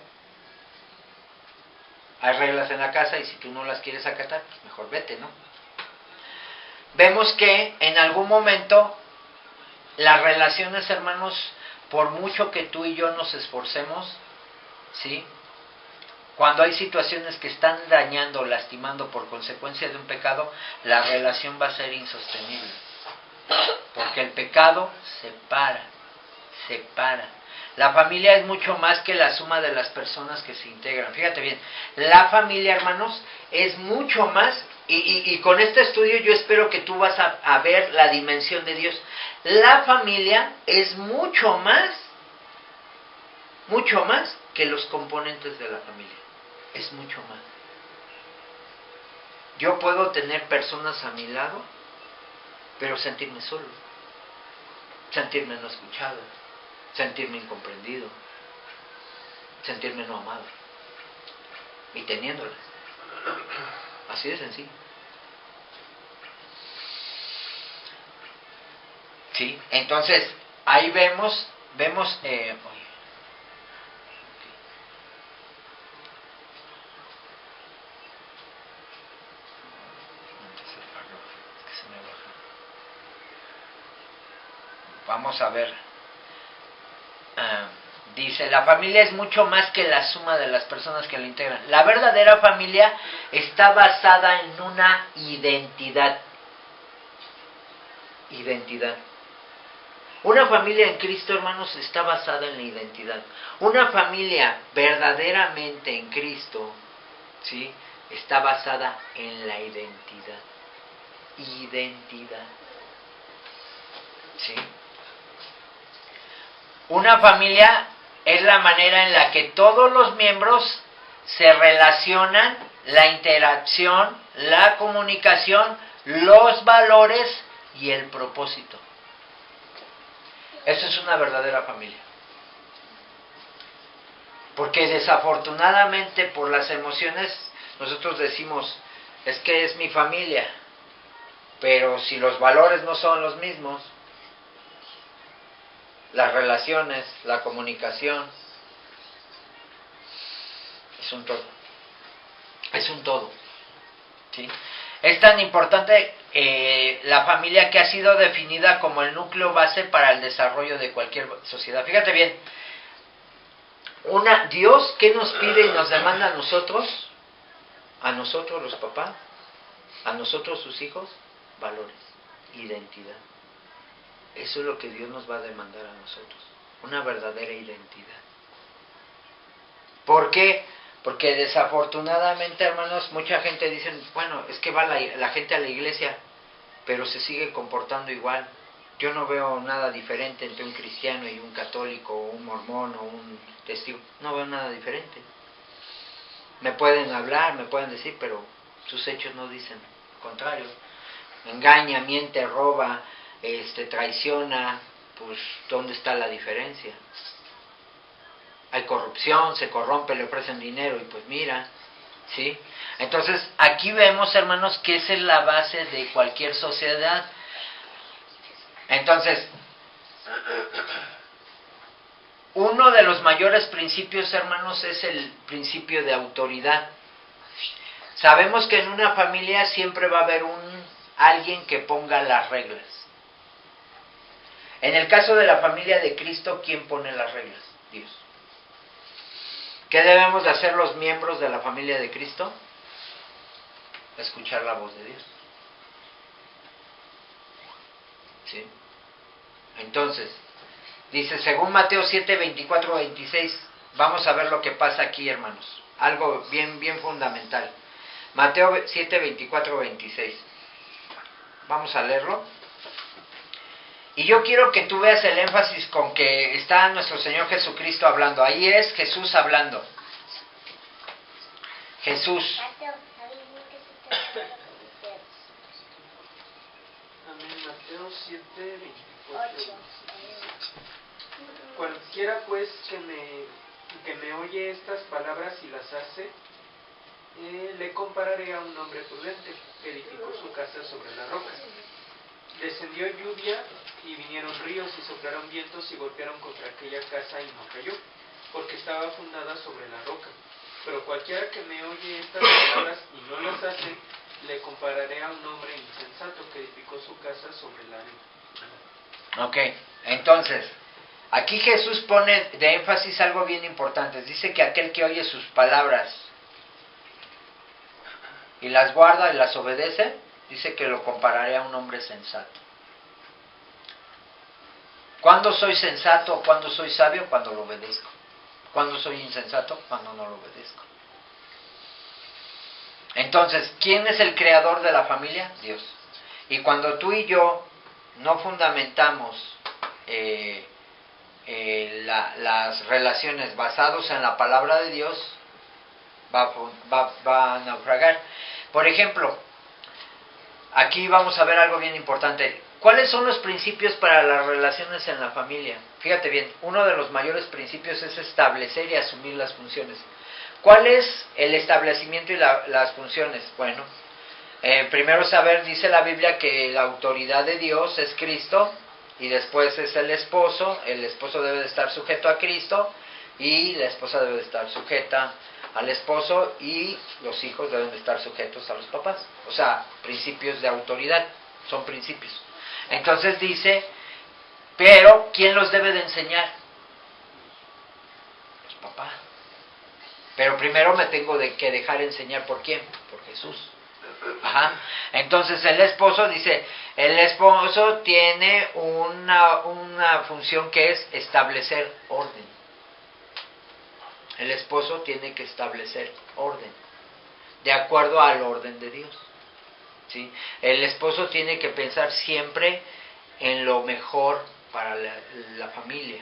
Hay reglas en la casa y si tú no las quieres acatar, pues mejor vete, ¿no? Vemos que en algún momento las relaciones, hermanos, por mucho que tú y yo nos esforcemos, ¿sí? Cuando hay situaciones que están dañando, lastimando por consecuencia de un pecado, la relación va a ser insostenible. Porque el pecado separa. La familia es mucho más que la suma de las personas que se integran. Fíjate bien, la familia, hermanos, es mucho más, y con este estudio yo espero que tú vas a ver la dimensión de Dios. La familia es mucho más que los componentes de la familia. Es mucho más. Yo puedo tener personas a mi lado, pero sentirme solo, sentirme no escuchado, sentirme incomprendido, sentirme no amado, y teniéndolas. Así de sencillo. ¿Sí? Entonces, ahí vemos, vamos a ver. Dice, la familia es mucho más que la suma de las personas que la integran. La verdadera familia está basada en una identidad. Una familia en Cristo, hermanos, está basada en la identidad. Una familia verdaderamente en Cristo, ¿sí?, está basada en la identidad. ¿Sí? Una familia es la manera en la que todos los miembros se relacionan, la interacción, la comunicación, los valores y el propósito. Eso es una verdadera familia. Porque desafortunadamente por las emociones nosotros decimos, es que es mi familia, pero si los valores no son los mismos, las relaciones, la comunicación, es un todo. ¿Sí? Es tan importante la familia que ha sido definida como el núcleo base para el desarrollo de cualquier sociedad. Fíjate bien, Dios, ¿qué nos pide y nos demanda a nosotros? A nosotros los papás, a nosotros sus hijos, valores, identidad. Eso es lo que Dios nos va a demandar a nosotros, una verdadera identidad. ¿Por qué? Porque desafortunadamente, hermanos, mucha gente dice, bueno, es que va la gente a la iglesia, pero se sigue comportando igual. Yo no veo nada diferente entre un cristiano y un católico, o un mormón, o un testigo. No veo nada diferente. Me pueden hablar, me pueden decir, pero sus hechos no dicen lo contrario. Engaña, miente, roba, traiciona, pues ¿dónde está la diferencia? Hay corrupción, se corrompe, le ofrecen dinero y pues mira, ¿sí? Entonces aquí vemos, hermanos, que esa es la base de cualquier sociedad. Entonces, uno de los mayores principios, hermanos, es el principio de autoridad. Sabemos que en una familia siempre va a haber alguien que ponga las reglas. En el caso de la familia de Cristo, ¿quién pone las reglas? Dios. ¿Qué debemos de hacer los miembros de la familia de Cristo? Escuchar la voz de Dios. ¿Sí? Entonces, dice, según Mateo 7, 24, 26, vamos a ver lo que pasa aquí, hermanos. Algo bien fundamental. Mateo 7, 24, 26. Vamos a leerlo. Y yo quiero que tú veas el énfasis con que está nuestro Señor Jesucristo hablando. Ahí es Jesús hablando. Jesús.
Amén. Mateo 7, 24. Cualquiera pues que me oye estas palabras y las hace, le compararé a un hombre prudente que edificó su casa sobre la roca. Descendió lluvia y vinieron ríos y soplaron vientos y golpearon contra aquella casa y no cayó, porque estaba fundada sobre la roca. Pero cualquiera que me oye estas palabras y no las hace, le compararé a un hombre insensato que edificó su casa sobre la arena.
Ok, entonces, aquí Jesús pone de énfasis algo bien importante. Dice que aquel que oye sus palabras y las guarda y las obedece, dice que lo compararé a un hombre sensato. ¿Cuándo soy sensato? ¿Cuándo soy sabio? Cuando lo obedezco. ¿Cuándo soy insensato? Cuando no lo obedezco. Entonces, ¿quién es el creador de la familia? Dios. Y cuando tú y yo no fundamentamos las relaciones basadas en la palabra de Dios, va a naufragar. Por ejemplo, aquí vamos a ver algo bien importante. ¿Cuáles son los principios para las relaciones en la familia? Fíjate bien, uno de los mayores principios es establecer y asumir las funciones. ¿Cuál es el establecimiento y las funciones? Bueno, primero saber, dice la Biblia, que la autoridad de Dios es Cristo, y después es el esposo debe de estar sujeto a Cristo, y la esposa debe de estar sujeta al esposo, y los hijos deben de estar sujetos a los papás. O sea, principios de autoridad, son principios. Entonces dice, pero ¿quién los debe de enseñar? Los papás. Pero primero me tengo que dejar enseñar. ¿Por quién? Por Jesús. Ajá. Entonces el esposo dice, el esposo tiene una función que es establecer orden. El esposo tiene que establecer orden, de acuerdo al orden de Dios. ¿Sí? El esposo tiene que pensar siempre en lo mejor para la familia,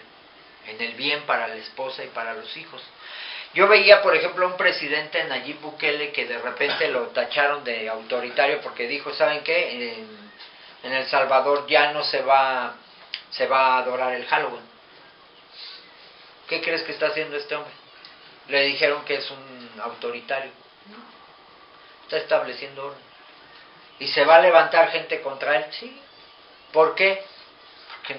en el bien para la esposa y para los hijos. Yo veía, por ejemplo, a un presidente, Nayib Bukele, que de repente lo tacharon de autoritario porque dijo, ¿saben qué? En El Salvador ya no se va a adorar el Halloween. ¿Qué crees que está haciendo este hombre? Le dijeron que es un autoritario. Está estableciendo orden. ¿Y se va a levantar gente contra él? Sí. ¿Por qué? Porque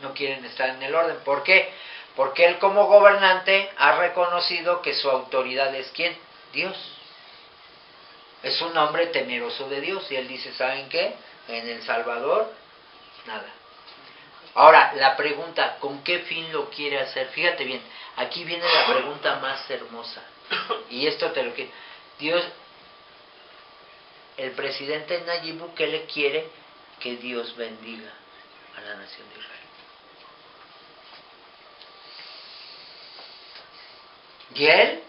no quieren estar en el orden. ¿Por qué? Porque él como gobernante ha reconocido que su autoridad es ¿quién? Dios. Es un hombre temeroso de Dios. Y él dice, ¿saben qué? En El Salvador, nada. Ahora, la pregunta, ¿con qué fin lo quiere hacer? Fíjate bien, aquí viene la pregunta más hermosa. Y esto te lo quiero. Dios, el presidente Nayib Bukele quiere que Dios bendiga a la nación de Israel. Y él,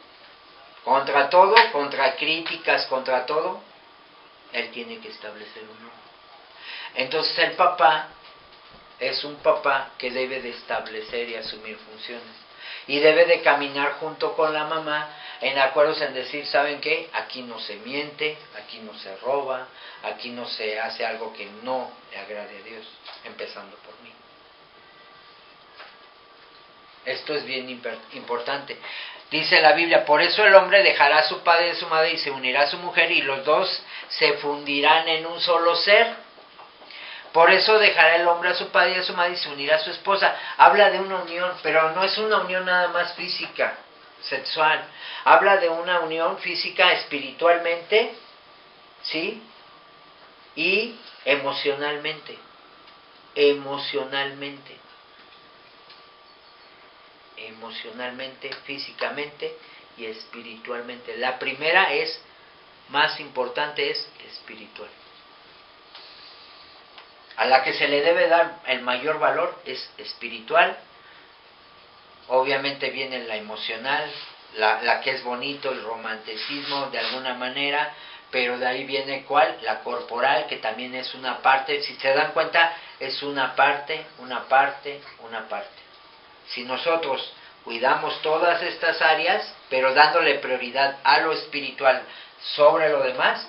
contra todo, contra críticas, contra todo, él tiene que establecer un orden. Entonces el papá es un papá que debe de establecer y asumir funciones. Y debe de caminar junto con la mamá en acuerdos en decir, ¿saben qué? Aquí no se miente, aquí no se roba, aquí no se hace algo que no le agrade a Dios, empezando por mí. Esto es bien importante. Dice la Biblia, por eso el hombre dejará a su padre y a su madre y se unirá a su mujer y los dos se fundirán en un solo ser. Por eso dejará el hombre a su padre y a su madre y se unirá a su esposa. Habla de una unión, pero no es una unión nada más física, sexual. Habla de una unión física espiritualmente, ¿sí? Y emocionalmente. Emocionalmente, físicamente y espiritualmente. La primera es, más importante, es espiritual. a la que se le debe dar el mayor valor es espiritual. Obviamente viene la emocional, la que es bonito, el romanticismo de alguna manera, pero de ahí viene ¿cuál? La corporal, que también es una parte. Si se dan cuenta, es una parte, una parte, una parte. Si nosotros cuidamos todas estas áreas, pero dándole prioridad a lo espiritual sobre lo demás,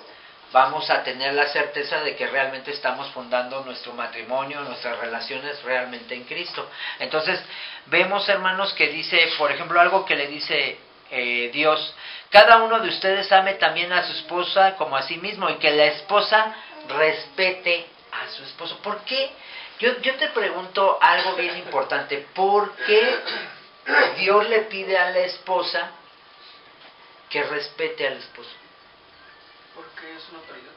vamos a tener la certeza de que realmente estamos fundando nuestro matrimonio, nuestras relaciones realmente en Cristo. Entonces, vemos, hermanos, que dice, por ejemplo, algo que le dice Dios: cada uno de ustedes ame también a su esposa como a sí mismo, y que la esposa respete a su esposo. ¿Por qué? Yo te pregunto algo bien importante. ¿Por qué Dios le pide a la esposa que respete al esposo?
Porque es una autoridad.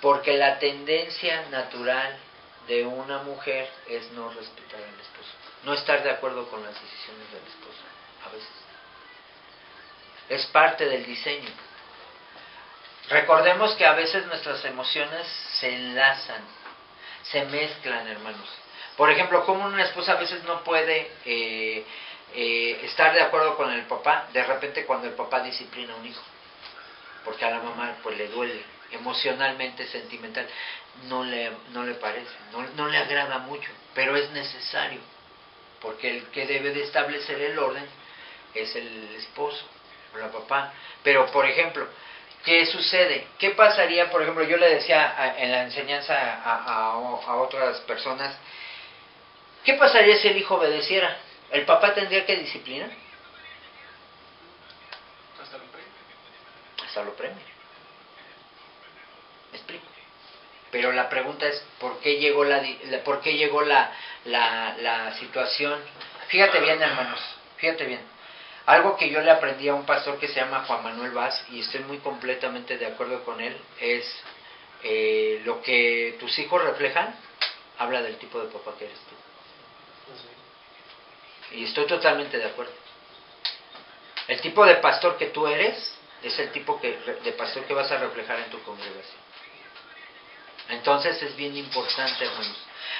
Porque la tendencia natural de una mujer es no respetar al esposo, no estar de acuerdo con las decisiones del esposo, a veces. Es parte del diseño. Recordemos que a veces nuestras emociones se enlazan, se mezclan, hermanos. Por ejemplo, como una esposa a veces no puede estar de acuerdo con el papá, de repente cuando el papá disciplina a un hijo, porque a la mamá pues le duele, emocionalmente, sentimental, no le parece, no le agrada mucho, pero es necesario, porque el que debe de establecer el orden es el esposo o la papá. Pero, por ejemplo, ¿qué sucede? ¿Qué pasaría? Por ejemplo, yo le decía en la enseñanza a otras personas, ¿qué pasaría si el hijo obedeciera? ¿El papá tendría que disciplinar?
Hasta lo premio.
Hasta lo premia. ¿Me explico? Pero la pregunta es, ¿por qué llegó la situación? Fíjate bien, hermanos, fíjate bien. Algo que yo le aprendí a un pastor que se llama Juan Manuel Vaz, y estoy muy completamente de acuerdo con él, es lo que tus hijos reflejan, habla del tipo de papá que eres tú. Y estoy totalmente de acuerdo. El tipo de pastor que tú eres es el tipo de pastor que vas a reflejar en tu congregación. Entonces es bien importante, hermanos.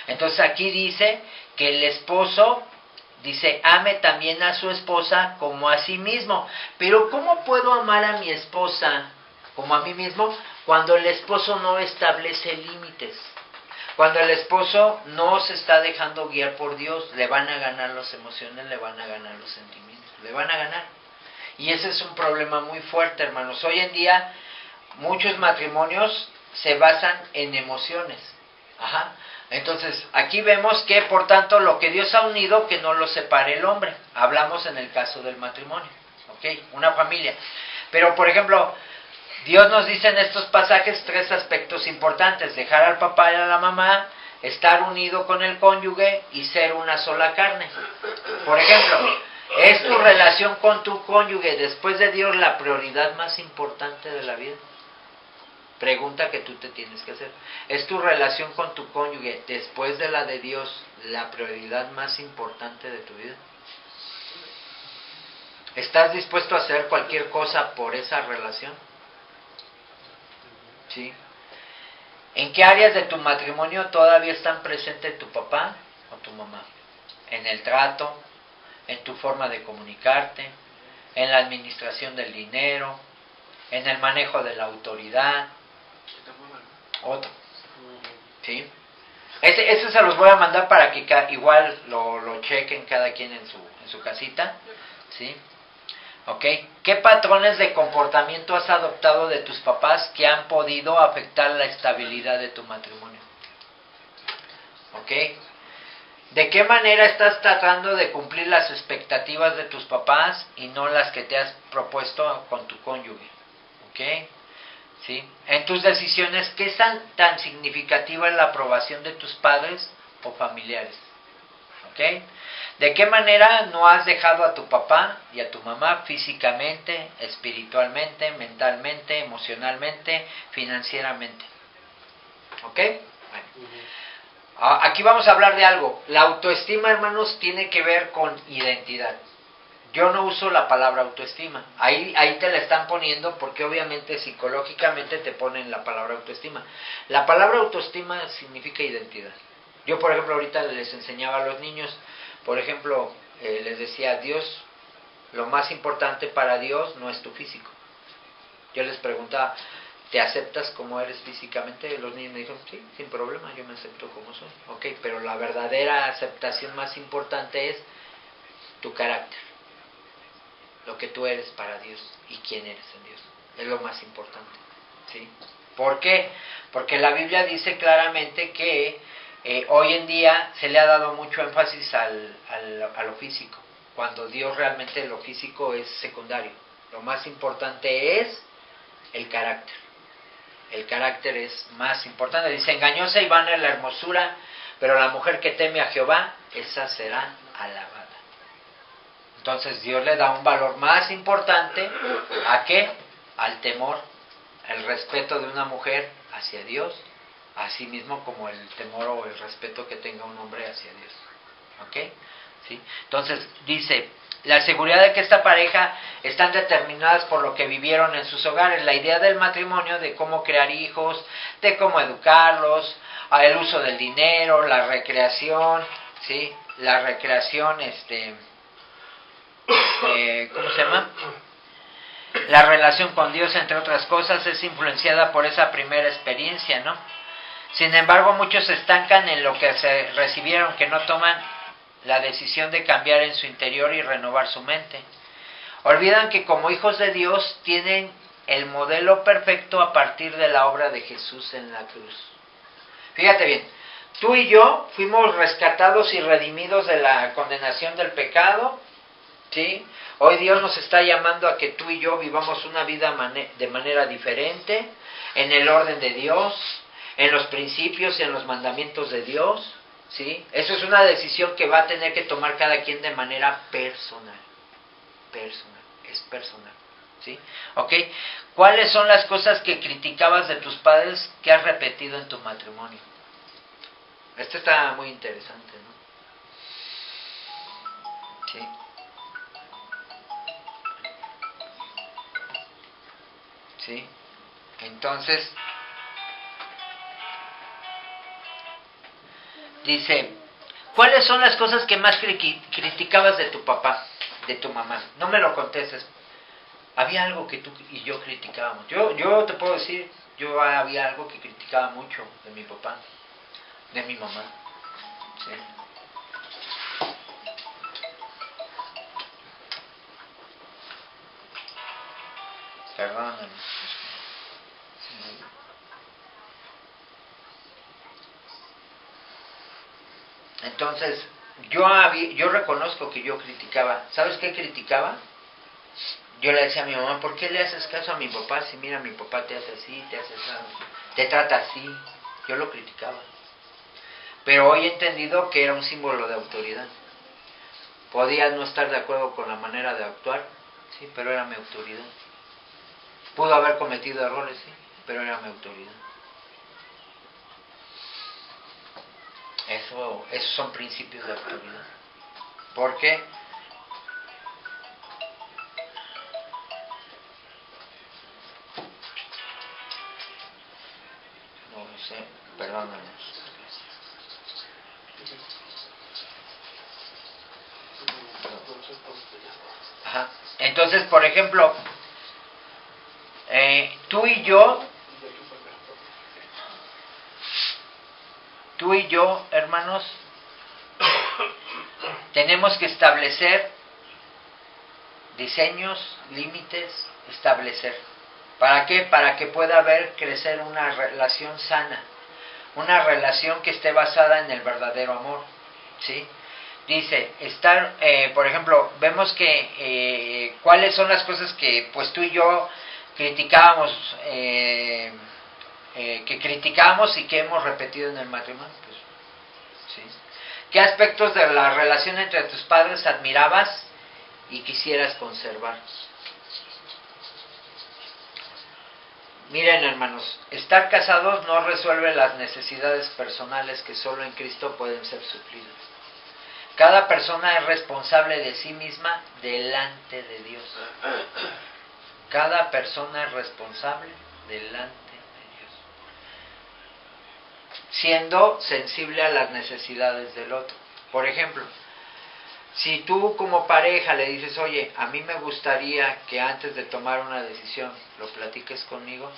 Entonces aquí dice que el esposo, dice, ame también a su esposa como a sí mismo. Pero ¿cómo puedo amar a mi esposa como a mí mismo cuando el esposo no establece límites? Cuando el esposo no se está dejando guiar por Dios, le van a ganar las emociones, le van a ganar los sentimientos, le van a ganar. Y ese es un problema muy fuerte, hermanos. Hoy en día muchos matrimonios se basan en emociones. Ajá. Entonces, aquí vemos que, por tanto, lo que Dios ha unido, que no lo separe el hombre. Hablamos en el caso del matrimonio, ¿ok? Una familia. Pero, por ejemplo, Dios nos dice en estos pasajes 3 aspectos importantes: dejar al papá y a la mamá, estar unido con el cónyuge y ser una sola carne. Por ejemplo, ¿es tu relación con tu cónyuge después de Dios la prioridad más importante de la vida? Pregunta que tú te tienes que hacer. ¿Es tu relación con tu cónyuge después de la de Dios la prioridad más importante de tu vida? ¿Estás dispuesto a hacer cualquier cosa por esa relación? ¿Sí? ¿En qué áreas de tu matrimonio todavía están presentes tu papá o tu mamá? ¿En el trato? ¿En tu forma de comunicarte? ¿En la administración del dinero? ¿En el manejo de la autoridad? Otro. ¿Sí? Ese se los voy a mandar para que igual lo chequen cada quien en su casita. ¿Sí? ¿Ok? ¿Qué patrones de comportamiento has adoptado de tus papás que han podido afectar la estabilidad de tu matrimonio? ¿Ok? ¿De qué manera estás tratando de cumplir las expectativas de tus papás y no las que te has propuesto con tu cónyuge? ¿Ok? ¿Sí? En tus decisiones, ¿qué es tan significativa es la aprobación de tus padres o familiares? ¿Ok? ¿De qué manera no has dejado a tu papá y a tu mamá físicamente, espiritualmente, mentalmente, emocionalmente, financieramente? ¿Ok? Bueno. Aquí vamos a hablar de algo. La autoestima, hermanos, tiene que ver con identidad. Yo no uso la palabra autoestima. Ahí te la están poniendo porque obviamente psicológicamente te ponen la palabra autoestima. La palabra autoestima significa identidad. Yo, por ejemplo, ahorita les enseñaba a los niños, por ejemplo, les decía, Dios, lo más importante para Dios no es tu físico. Yo les preguntaba, ¿te aceptas como eres físicamente? Los niños me dijeron, sí, sin problema, yo me acepto como soy. Ok, pero la verdadera aceptación más importante es tu carácter. Lo que tú eres para Dios y quién eres en Dios. Es lo más importante. ¿Sí? ¿Por qué? Porque la Biblia dice claramente que hoy en día se le ha dado mucho énfasis a lo físico, cuando Dios realmente lo físico es secundario. Lo más importante es el carácter. El carácter es más importante. Dice, engañosa y vana es la hermosura, pero la mujer que teme a Jehová, esa será alabada. Entonces Dios le da un valor más importante, ¿a qué? Al temor, el respeto de una mujer hacia Dios, así mismo como el temor o el respeto que tenga un hombre hacia Dios. ¿Ok? ¿Sí? Entonces dice, la seguridad de que esta pareja están determinadas por lo que vivieron en sus hogares, la idea del matrimonio, de cómo crear hijos, de cómo educarlos, el uso del dinero, la recreación, ¿sí? La recreación, ¿cómo se llama? La relación con Dios, entre otras cosas, es influenciada por esa primera experiencia, ¿no? Sin embargo, muchos se estancan en lo que se recibieron, que no toman la decisión de cambiar en su interior y renovar su mente. Olvidan que como hijos de Dios tienen el modelo perfecto a partir de la obra de Jesús en la cruz. Fíjate bien, tú y yo fuimos rescatados y redimidos de la condenación del pecado, ¿sí? Hoy Dios nos está llamando a que tú y yo vivamos una vida de manera diferente, en el orden de Dios, en los principios y en los mandamientos de Dios, ¿sí? Eso es una decisión que va a tener que tomar cada quien de manera personal, es personal, ¿sí? ¿Ok? ¿Cuáles son las cosas que criticabas de tus padres que has repetido en tu matrimonio? Esto está muy interesante, ¿no? Sí. ¿Sí? Entonces, dice, ¿cuáles son las cosas que más criticabas de tu papá, de tu mamá? No me lo contestes. Había algo que tú y yo criticábamos. Yo te puedo decir, yo había algo que criticaba mucho de mi papá, de mi mamá. ¿Sí? Perdóname. Entonces, yo reconozco que yo criticaba. ¿Sabes qué criticaba? Yo le decía a mi mamá, ¿por qué le haces caso a mi papá? Si mira, mi papá te hace así, te hace así, te trata así. Yo lo criticaba. Pero hoy he entendido que era un símbolo de autoridad. Podía no estar de acuerdo con la manera de actuar, sí, pero era mi autoridad. Pudo haber cometido errores, sí, pero era mi autoridad. Esos son principios de autoridad. ¿Por qué? No sé, perdóname. Ajá. Entonces, por ejemplo, tú y yo, hermanos, tenemos que establecer diseños, límites, establecer. ¿Para qué? Para que pueda crecer una relación sana, una relación que esté basada en el verdadero amor, ¿sí? Dice, por ejemplo, vemos que cuáles son las cosas que pues tú y yo criticábamos, y que hemos repetido en el matrimonio. Pues, ¿sí? ¿Qué aspectos de la relación entre tus padres admirabas y quisieras conservar? Miren, hermanos, estar casados no resuelve las necesidades personales que solo en Cristo pueden ser suplidas. Cada persona es responsable de sí misma delante de Dios. Cada persona es responsable delante de Dios, siendo sensible a las necesidades del otro. Por ejemplo, si tú como pareja le dices, oye, a mí me gustaría que antes de tomar una decisión lo platiques conmigo,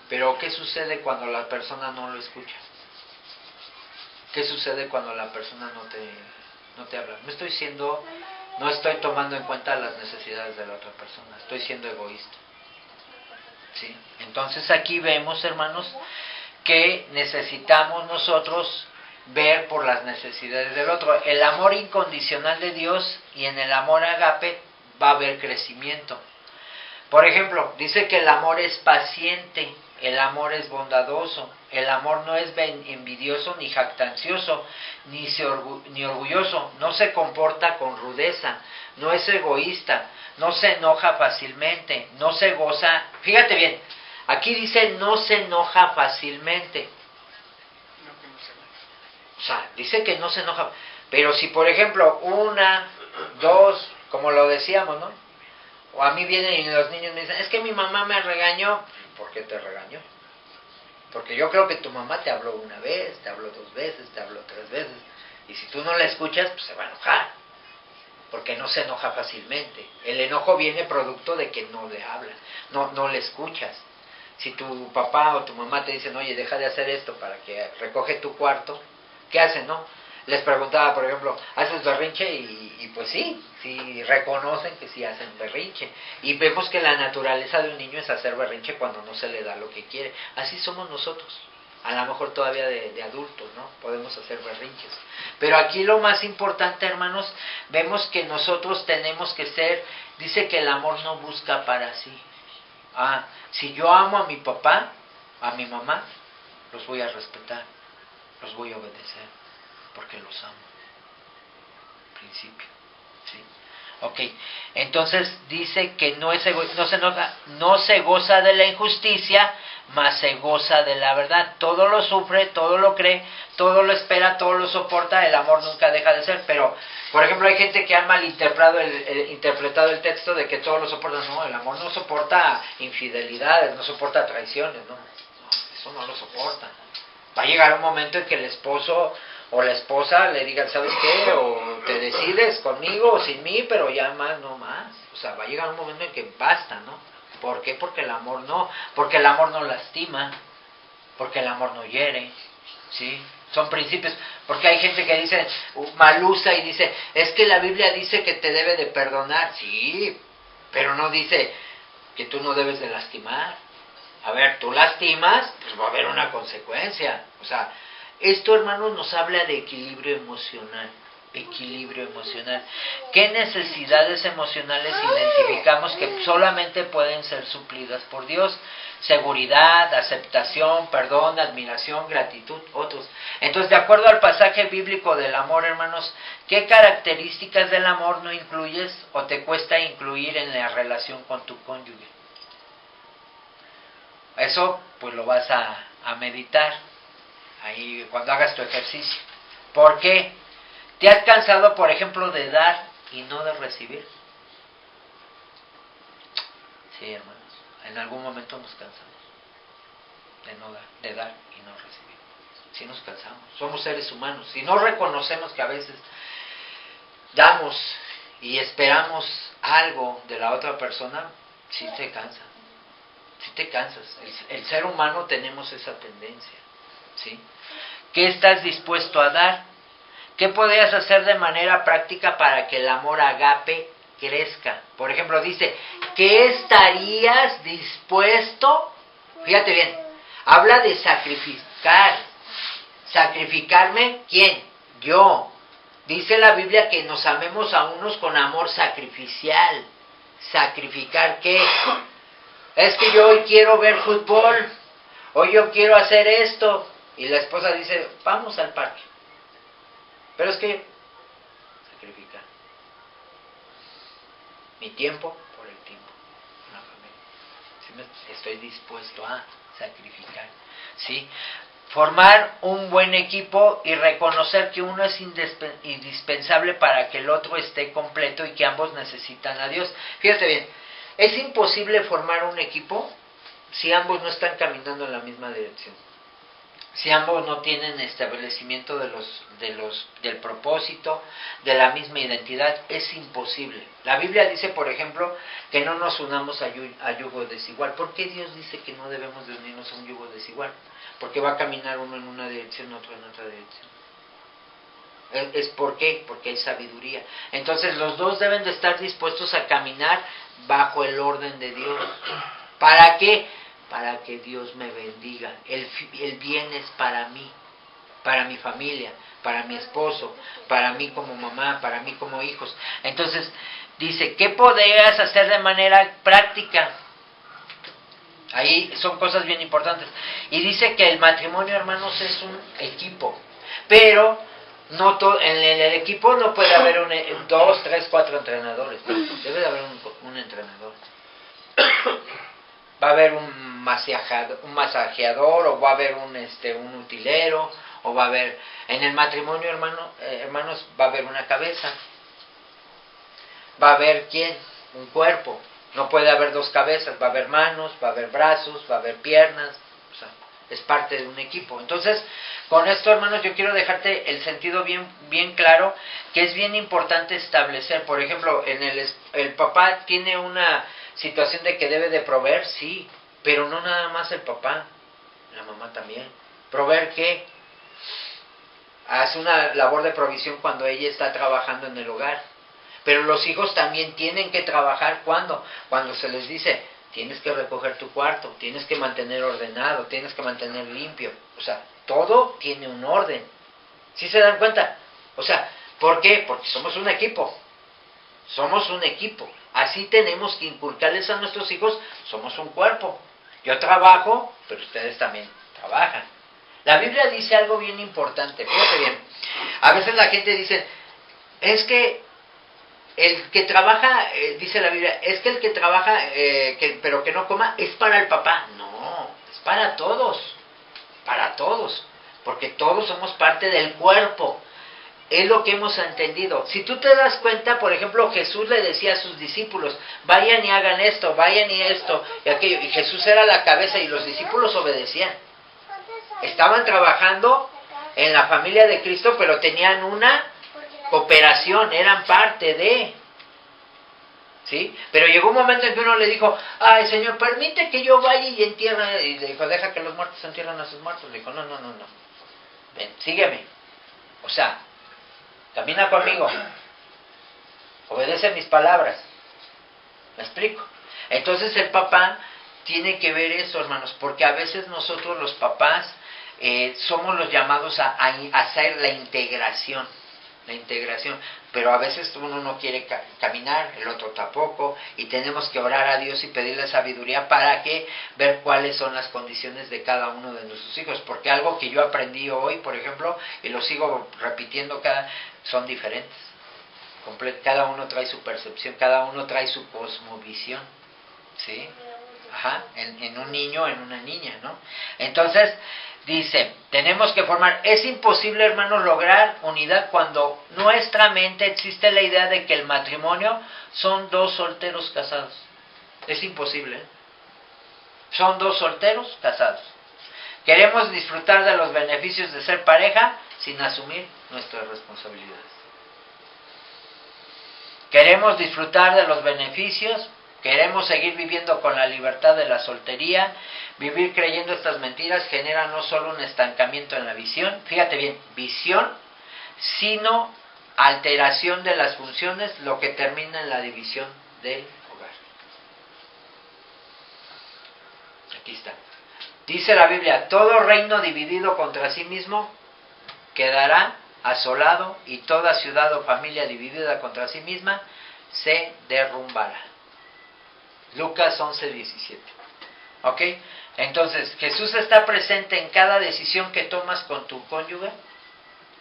pero ¿qué sucede cuando la persona no lo escucha? ¿Qué sucede cuando la persona no te habla? No estoy tomando en cuenta las necesidades de la otra persona, estoy siendo egoísta. ¿Sí? Entonces aquí vemos, hermanos, que necesitamos nosotros ver por las necesidades del otro. El amor incondicional de Dios y en el amor agape va a haber crecimiento. Por ejemplo, dice que el amor es paciente, el amor es bondadoso, el amor no es envidioso ni jactancioso, ni orgulloso, no se comporta con rudeza, no es egoísta, no se enoja fácilmente, no se goza. Fíjate bien, aquí dice no se enoja fácilmente. O sea, dice que no se enoja. Pero si, por ejemplo, una, dos, como lo decíamos, ¿no? O a mí vienen y los niños me dicen, es que mi mamá me regañó. ¿Por qué te regañó? Porque yo creo que tu mamá te habló una vez, te habló 2 veces, te habló 3 veces. Y si tú no la escuchas, pues se va a enojar. Porque no se enoja fácilmente. El enojo viene producto de que no le hablas, no le escuchas. Si tu papá o tu mamá te dicen, oye, deja de hacer esto para que recoge tu cuarto, ¿qué hacen, no? Les preguntaba, por ejemplo, ¿haces berrinche? Y pues sí reconocen que sí hacen berrinche. Y vemos que la naturaleza de un niño es hacer berrinche cuando no se le da lo que quiere. Así somos nosotros. A lo mejor todavía de adultos, ¿no? Podemos hacer berrinches. Pero aquí lo más importante, hermanos, vemos que nosotros tenemos que ser, dice que el amor no busca para sí. Si yo amo a mi papá, a mi mamá, los voy a respetar, los voy a obedecer, porque los amo. Principio, ¿sí? Ok, entonces dice que no se goza de la injusticia, mas se goza de la verdad. Todo lo sufre, todo lo cree, todo lo espera, todo lo soporta. El amor nunca deja de ser. Pero, por ejemplo, hay gente que ha malinterpretado interpretado el texto de que todo lo soporta. No, el amor no soporta infidelidades, no soporta traiciones, no, eso no lo soporta. Va a llegar un momento en que el esposo o la esposa le digan, ¿sabes qué? O te decides conmigo o sin mí, pero ya más, no más. O sea, va a llegar un momento en que basta, ¿no? ¿Por qué? Porque el amor no lastima, porque el amor no hiere, ¿sí? Son principios, porque hay gente que dice, mal usa y dice, es que la Biblia dice que te debe de perdonar, sí, pero no dice que tú no debes de lastimar. A ver, tú lastimas, pues va a haber una consecuencia. O sea, esto, hermanos, nos habla de equilibrio emocional. Equilibrio emocional. ¿Qué necesidades emocionales identificamos que solamente pueden ser suplidas por Dios? Seguridad, aceptación, perdón, admiración, gratitud, otros. Entonces, de acuerdo al pasaje bíblico del amor, hermanos, ¿qué características del amor no incluyes o te cuesta incluir en la relación con tu cónyuge? Eso pues lo vas a meditar ahí cuando hagas tu ejercicio. ¿Por qué? ¿Te has cansado, por ejemplo, de dar y no de recibir? Sí, hermanos, en algún momento nos cansamos de no dar, de dar y no recibir. Sí nos cansamos, somos seres humanos. Si no reconocemos que a veces damos y esperamos algo de la otra persona, sí te cansa. Si te cansas, el ser humano tenemos esa tendencia, ¿sí? ¿Qué estás dispuesto a dar? ¿Qué podrías hacer de manera práctica para que el amor agape crezca? Por ejemplo, dice, ¿qué estarías dispuesto? Fíjate bien, habla de sacrificar. ¿Sacrificarme? ¿Quién? Yo. Dice la Biblia que nos amemos a unos con amor sacrificial. ¿Sacrificar qué? Es que yo hoy quiero ver fútbol, hoy yo quiero hacer esto. Y la esposa dice, vamos al parque. Pero es que, sacrificar. Mi tiempo por el tiempo con la familia. ¿Sí? Estoy dispuesto a sacrificar. ¿Sí? formar un buen equipo y reconocer que uno es indispensable para que el otro esté completo y que ambos necesitan a Dios. Fíjate bien, es imposible formar un equipo si ambos no están caminando en la misma dirección. Si ambos no tienen establecimiento del propósito, de la misma identidad, es imposible. La Biblia dice, por ejemplo, que no nos unamos a yugo desigual. ¿Por qué Dios dice que no debemos de unirnos a un yugo desigual? Porque va a caminar uno en una dirección, otro en otra dirección. ¿Es por qué? Porque hay sabiduría. Entonces los dos deben de estar dispuestos a caminar bajo el orden de Dios. ¿Para qué? Para que Dios me bendiga. El bien es para mí, para mi familia, para mi esposo, para mí como mamá, para mí como hijos. Entonces, dice, ¿qué podrías hacer de manera práctica? Ahí son cosas bien importantes. Y dice que el matrimonio, hermanos, es un equipo. Pero no en el equipo no puede haber 2, 3, 4 entrenadores. Debe de haber un entrenador. Va a haber un masajeador, o va a haber un utilero, o va a haber... En el matrimonio, hermanos, va a haber una cabeza. Va a haber, ¿quién? Un cuerpo. No puede haber dos cabezas, va a haber manos, va a haber brazos, va a haber piernas. O sea, es parte de un equipo. Entonces, con esto, hermanos, yo quiero dejarte el sentido bien claro, que es bien importante establecer. Por ejemplo, el papá tiene una situación de que debe de proveer, sí, pero no nada más el papá, la mamá también. ¿Proveer qué? Hace una labor de provisión cuando ella está trabajando en el hogar. Pero los hijos también tienen que trabajar cuando se les dice, tienes que recoger tu cuarto, tienes que mantener ordenado, tienes que mantener limpio. O sea, todo tiene un orden. ¿Sí se dan cuenta? O sea, ¿por qué? Porque somos un equipo. Somos un equipo. Así tenemos que inculcarles a nuestros hijos, somos un cuerpo. Yo trabajo, pero ustedes también trabajan. La Biblia dice algo bien importante, fíjate bien. A veces la gente dice, es que el que trabaja, dice la Biblia, es que el que trabaja, pero que no coma, es para el papá. No, es para todos, porque todos somos parte del cuerpo. Es lo que hemos entendido. Si tú te das cuenta, por ejemplo, Jesús le decía a sus discípulos, vayan y hagan esto, vayan y esto, y aquello. Y Jesús era la cabeza y los discípulos obedecían. Estaban trabajando en la familia de Cristo, pero tenían una cooperación, eran parte de... ¿Sí? Pero llegó un momento en que uno le dijo, ay, Señor, permite que yo vaya y entierre. Y le dijo, deja que los muertos entierren a sus muertos. Le dijo, no. Ven, sígueme. O sea, camina conmigo. Obedece mis palabras. ¿Me explico? Entonces el papá tiene que ver eso, hermanos, porque a veces nosotros los papás somos los llamados a hacer la integración, pero a veces uno no quiere caminar, el otro tampoco, y tenemos que orar a Dios y pedirle sabiduría para que ver cuáles son las condiciones de cada uno de nuestros hijos, porque algo que yo aprendí hoy, por ejemplo, y lo sigo repitiendo, son diferentes. Cada uno trae su percepción, cada uno trae su cosmovisión, ¿sí? Ajá, en un niño, en una niña, ¿no? Entonces, dice, tenemos que formar, es imposible, hermanos, lograr unidad cuando nuestra mente existe la idea de que el matrimonio son dos solteros casados. Es imposible, ¿eh? Son dos solteros casados. Queremos disfrutar de los beneficios de ser pareja sin asumir nuestras responsabilidades. Queremos disfrutar de los beneficios, queremos seguir viviendo con la libertad de la soltería. Vivir creyendo estas mentiras genera no solo un estancamiento en la visión, fíjate bien, visión, sino alteración de las funciones, lo que termina en la división del hogar. Aquí está. Dice la Biblia, todo reino dividido contra sí mismo quedará asolado, y toda ciudad o familia dividida contra sí misma se derrumbará. Lucas 11:17. ¿Ok? Entonces, Jesús está presente en cada decisión que tomas con tu cónyuge.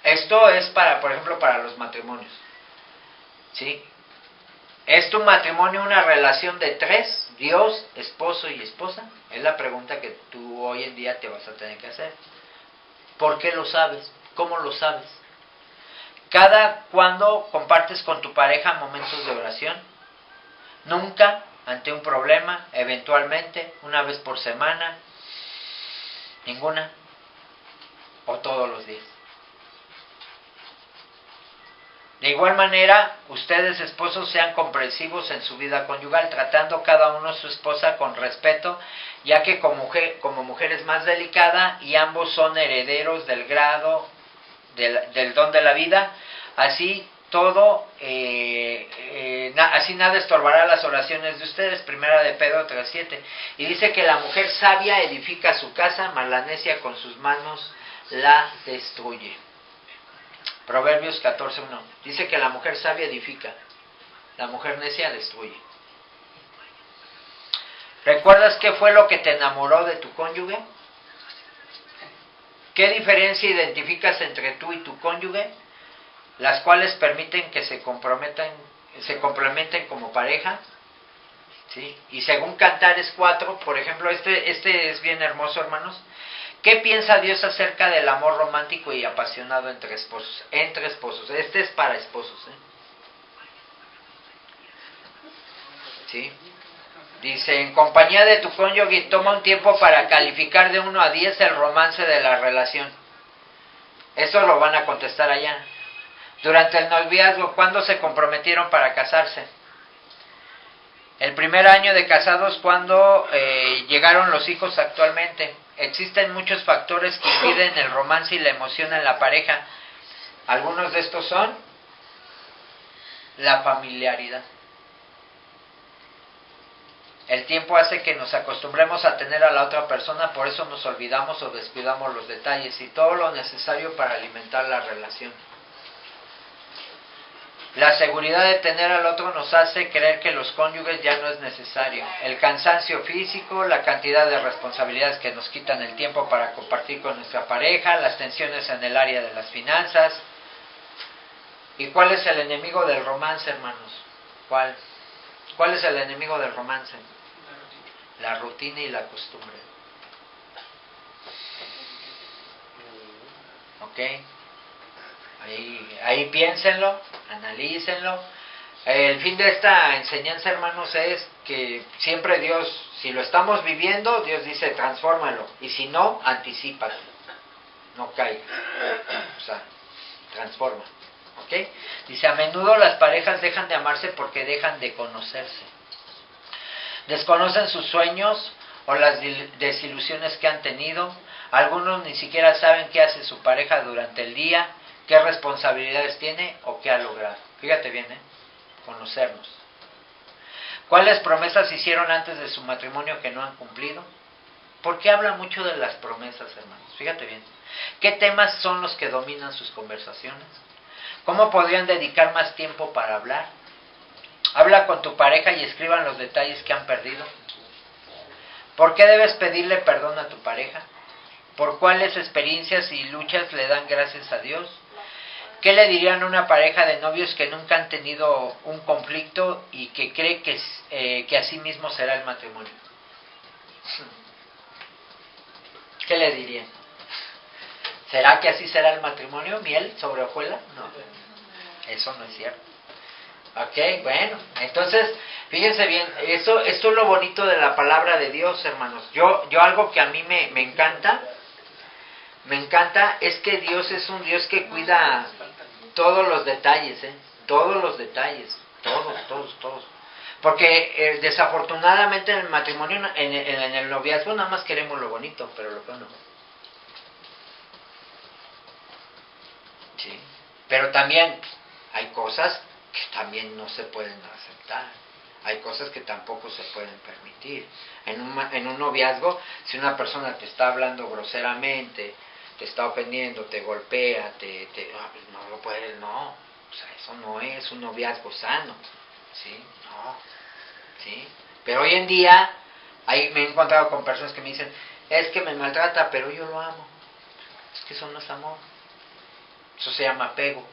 Esto es por ejemplo, para los matrimonios. ¿Sí? ¿Es tu matrimonio una relación de tres? Dios, esposo y esposa. Es la pregunta que tú hoy en día te vas a tener que hacer. ¿Por qué lo sabes? ¿Cómo lo sabes? ¿Cada cuando compartes con tu pareja momentos de oración? Nunca, ante un problema, eventualmente, una vez por semana, ninguna, o todos los días. De igual manera, ustedes esposos sean comprensivos en su vida conyugal, tratando cada uno a su esposa con respeto, ya que como mujer es más delicada y ambos son herederos del grado del don de la vida. Así así nada estorbará las oraciones de ustedes. Primera de Pedro 3:7. Y dice que la mujer sabia edifica su casa, mas la necia con sus manos la destruye. Proverbios 14:1. Dice que la mujer sabia edifica, la mujer necia destruye. ¿Recuerdas qué fue lo que te enamoró de tu cónyuge? ¿Qué diferencia identificas entre tú y tu cónyuge? Las cuales permiten que se complementen como pareja. ¿Sí? Y según Cantares 4, por ejemplo, este es bien hermoso, hermanos. ¿Qué piensa Dios acerca del amor romántico y apasionado entre esposos? Entre esposos. Este es para esposos. ¿Sí? Dice, en compañía de tu cónyuge, toma un tiempo para calificar de 1 a 10 el romance de la relación. Eso lo van a contestar allá. Durante el noviazgo, ¿cuándo se comprometieron para casarse? El primer año de casados, ¿cuándo llegaron los hijos actualmente? Existen muchos factores que impiden el romance y la emoción en la pareja. Algunos de estos son la familiaridad. El tiempo hace que nos acostumbremos a tener a la otra persona, por eso nos olvidamos o descuidamos los detalles y todo lo necesario para alimentar la relación. La seguridad de tener al otro nos hace creer que los cónyuges ya no es necesario. El cansancio físico, la cantidad de responsabilidades que nos quitan el tiempo para compartir con nuestra pareja, las tensiones en el área de las finanzas. ¿Y cuál es el enemigo del romance, hermanos? ¿Cuál? ¿Cuál es el enemigo del romance? La rutina y la costumbre. ¿Ok? Ahí piénsenlo, analícenlo. El fin de esta enseñanza, hermanos, es que siempre Dios, si lo estamos viviendo, Dios dice, transfórmalo. Y si no, anticípalo. No caiga. O sea, transforma. ¿Ok? Dice, a menudo las parejas dejan de amarse porque dejan de conocerse. Desconocen sus sueños o las desilusiones que han tenido. Algunos ni siquiera saben qué hace su pareja durante el día, qué responsabilidades tiene o qué ha logrado. Fíjate bien, conocernos. ¿Cuáles promesas hicieron antes de su matrimonio que no han cumplido? ¿Por qué habla mucho de las promesas, hermanos? Fíjate bien. ¿Qué temas son los que dominan sus conversaciones? ¿Cómo podrían dedicar más tiempo para hablar? Habla con tu pareja y escriban los detalles que han perdido. ¿Por qué debes pedirle perdón a tu pareja? ¿Por cuáles experiencias y luchas le dan gracias a Dios? ¿Qué le dirían a una pareja de novios que nunca han tenido un conflicto y que cree que así mismo será el matrimonio? ¿Qué le dirían? ¿Será que así será el matrimonio? ¿Miel sobre hojuela? No, eso no es cierto. Ok, bueno, entonces, fíjense bien, esto es lo bonito de la palabra de Dios, hermanos. Yo algo que a mí me encanta es que Dios es un Dios que cuida todos los detalles, todos los detalles, todos. Porque desafortunadamente en el matrimonio, en el noviazgo, nada más queremos lo bonito, pero lo que no. Sí. Pero también hay cosas que también no se pueden aceptar. Hay cosas que tampoco se pueden permitir. En un noviazgo, si una persona te está hablando groseramente, te está ofendiendo, te golpea, no lo puedes, no. O sea, eso no es un noviazgo sano. ¿Sí? No. ¿Sí? Pero hoy en día, ahí me he encontrado con personas que me dicen, es que me maltrata, pero yo lo amo. Es que eso no es amor. Eso se llama apego.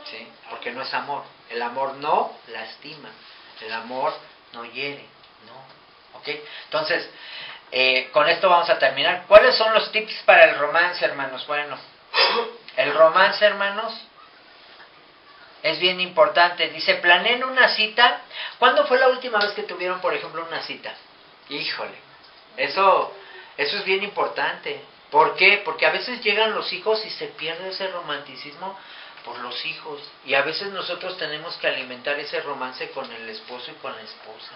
¿Sí? Porque no es amor. El amor no lastima. El amor no hiere. No. ¿Ok? Entonces, con esto vamos a terminar. ¿Cuáles son los tips para el romance, hermanos? Bueno, el romance, hermanos, es bien importante. Dice, planeen una cita. ¿Cuándo fue la última vez que tuvieron, por ejemplo, una cita? Híjole, eso es bien importante. ¿Por qué? Porque a veces llegan los hijos y se pierde ese romanticismo por los hijos. Y a veces nosotros tenemos que alimentar ese romance con el esposo y con la esposa.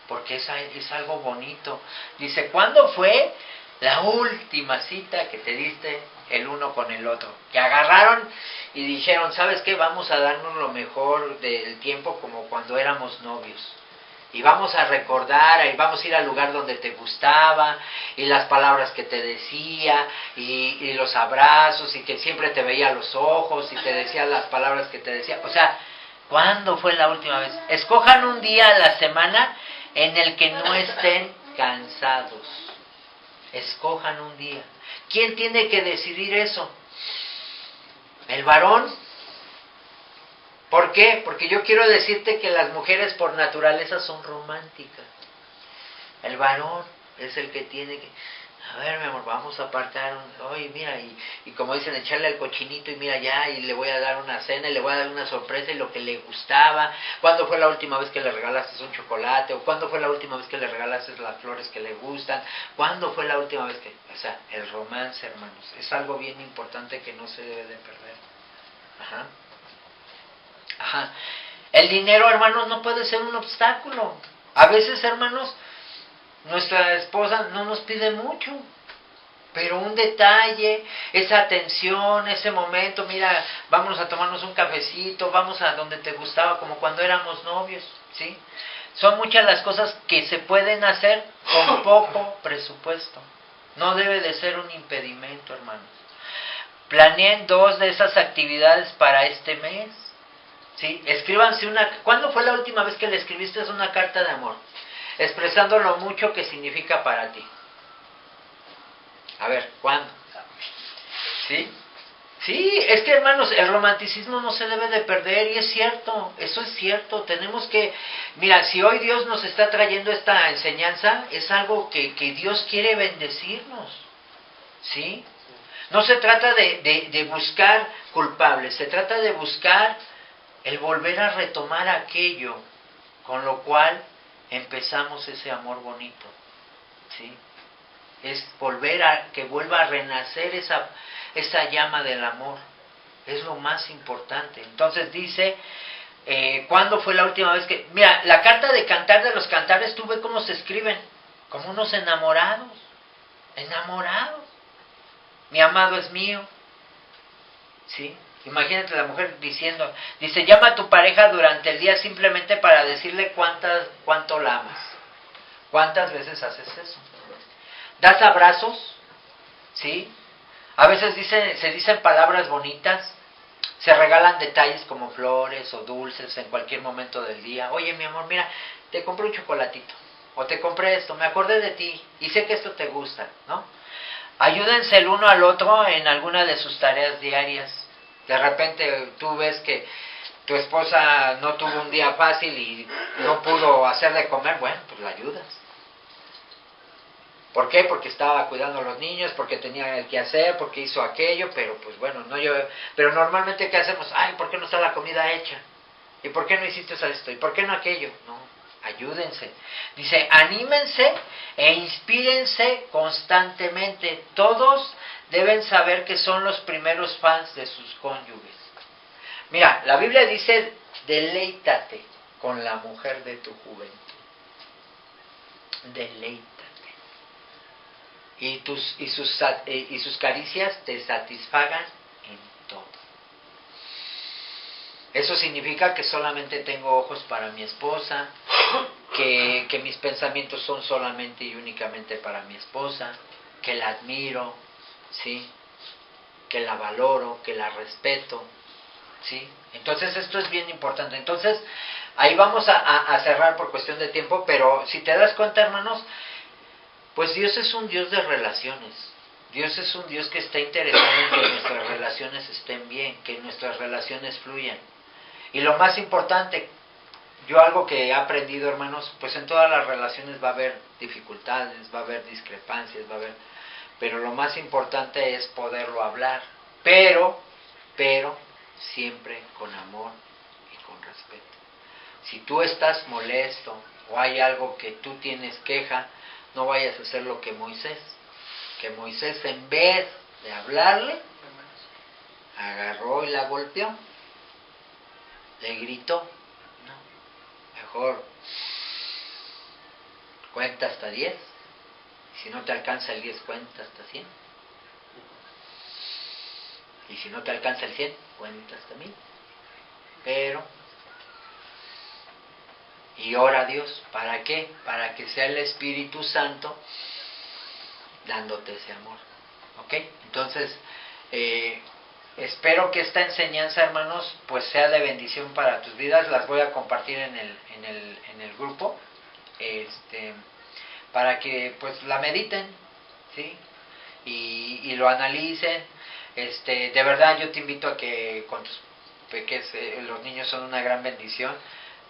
Porque es algo bonito. Dice, ¿cuándo fue la última cita que te diste el uno con el otro? Que agarraron y dijeron, ¿sabes qué? Vamos a darnos lo mejor del tiempo como cuando éramos novios. Y vamos a recordar, y vamos a ir al lugar donde te gustaba, y las palabras que te decía, y los abrazos, y que siempre te veía a los ojos, y te decía las palabras que te decía. O sea, ¿cuándo fue la última vez? Escojan un día a la semana en el que no estén cansados. Escojan un día. ¿Quién tiene que decidir eso? ¿El varón? ¿Por qué? Porque yo quiero decirte que las mujeres por naturaleza son románticas. El varón es el que tiene que... A ver, mi amor, vamos a apartar oye, mira, y como dicen, echarle al cochinito y mira ya, y le voy a dar una cena, y le voy a dar una sorpresa, y lo que le gustaba. ¿Cuándo fue la última vez que le regalaste un chocolate? ¿O cuándo fue la última vez que le regalaste las flores que le gustan? ¿Cuándo fue la última vez que...? O sea, el romance, hermanos, es algo bien importante que no se debe de perder. Ajá. Ajá. El dinero, hermanos, no puede ser un obstáculo. A veces, hermanos, nuestra esposa no nos pide mucho, pero un detalle, esa atención, ese momento, mira, vámonos a tomarnos un cafecito, vamos a donde te gustaba, como cuando éramos novios, ¿sí? Son muchas las cosas que se pueden hacer con poco presupuesto. No debe de ser un impedimento, hermanos. Planeen 2 de esas actividades para este mes, ¿sí? Escríbanse una... ¿Cuándo fue la última vez que le escribiste una carta de amor? Expresando lo mucho que significa para ti. A ver, ¿cuándo? ¿Sí? Sí, es que, hermanos, el romanticismo no se debe de perder, y es cierto, eso es cierto. Tenemos que, mira, si hoy Dios nos está trayendo esta enseñanza, es algo que Dios quiere bendecirnos, ¿sí? No se trata de buscar culpables, se trata de buscar el volver a retomar aquello con lo cual empezamos ese amor bonito, ¿sí? Es volver a que vuelva a renacer esa llama del amor. Es lo más importante. Entonces dice, ¿cuándo fue la última vez que...? Mira, la carta de Cantar de los Cantares, tú ves cómo se escriben, como unos enamorados. Enamorados. Mi amado es mío, ¿sí? Imagínate la mujer diciendo, dice, llama a tu pareja durante el día simplemente para decirle cuánto la amas. ¿Cuántas veces haces eso? ¿Das abrazos? ¿Sí? A veces se dicen palabras bonitas, se regalan detalles como flores o dulces en cualquier momento del día. Oye, mi amor, mira, te compré un chocolatito, o te compré esto, me acordé de ti, y sé que esto te gusta, ¿no? Ayúdense el uno al otro en alguna de sus tareas diarias. De repente tú ves que tu esposa no tuvo un día fácil y no pudo hacer de comer, bueno, pues la ayudas. ¿Por qué? Porque estaba cuidando a los niños, porque tenía el que hacer, porque hizo aquello, pero pues bueno, pero normalmente ¿qué hacemos? Ay, ¿por qué no está la comida hecha? ¿Y por qué no hiciste esto? ¿Y por qué no aquello? No, ayúdense. Dice, anímense e inspírense constantemente. Todos deben saber que son los primeros fans de sus cónyuges. Mira, la Biblia dice, deleítate con la mujer de tu juventud. Deleítate. Y sus caricias te satisfagan en todo. Eso significa que solamente tengo ojos para mi esposa, que mis pensamientos son solamente y únicamente para mi esposa, que la admiro, ¿sí? Que la valoro, que la respeto, ¿sí? Entonces esto es bien importante. Entonces ahí vamos a cerrar por cuestión de tiempo, pero si te das cuenta, hermanos, pues Dios es un Dios de relaciones. Dios es un Dios que está interesado en que nuestras relaciones estén bien, que nuestras relaciones fluyan. Y lo más importante, yo algo que he aprendido, hermanos, pues en todas las relaciones va a haber dificultades, va a haber discrepancias, va a haber, pero lo más importante es poderlo hablar, pero siempre con amor y con respeto. Si tú estás molesto o hay algo que tú tienes queja, no vayas a hacer lo que Moisés en vez de hablarle, agarró y la golpeó, le gritó. No, mejor cuenta hasta 10, si no te alcanza el 10, cuenta hasta 100, y si no te alcanza el 100, cuenta hasta 1000, y ora a Dios. ¿Para qué? Para que sea el Espíritu Santo dándote ese amor. ¿Ok? Entonces, espero que esta enseñanza, hermanos, pues sea de bendición para tus vidas. Las voy a compartir en el grupo, para que pues la mediten, ¿sí? Y lo analicen. De verdad yo te invito a que con tus pequeños, los niños son una gran bendición,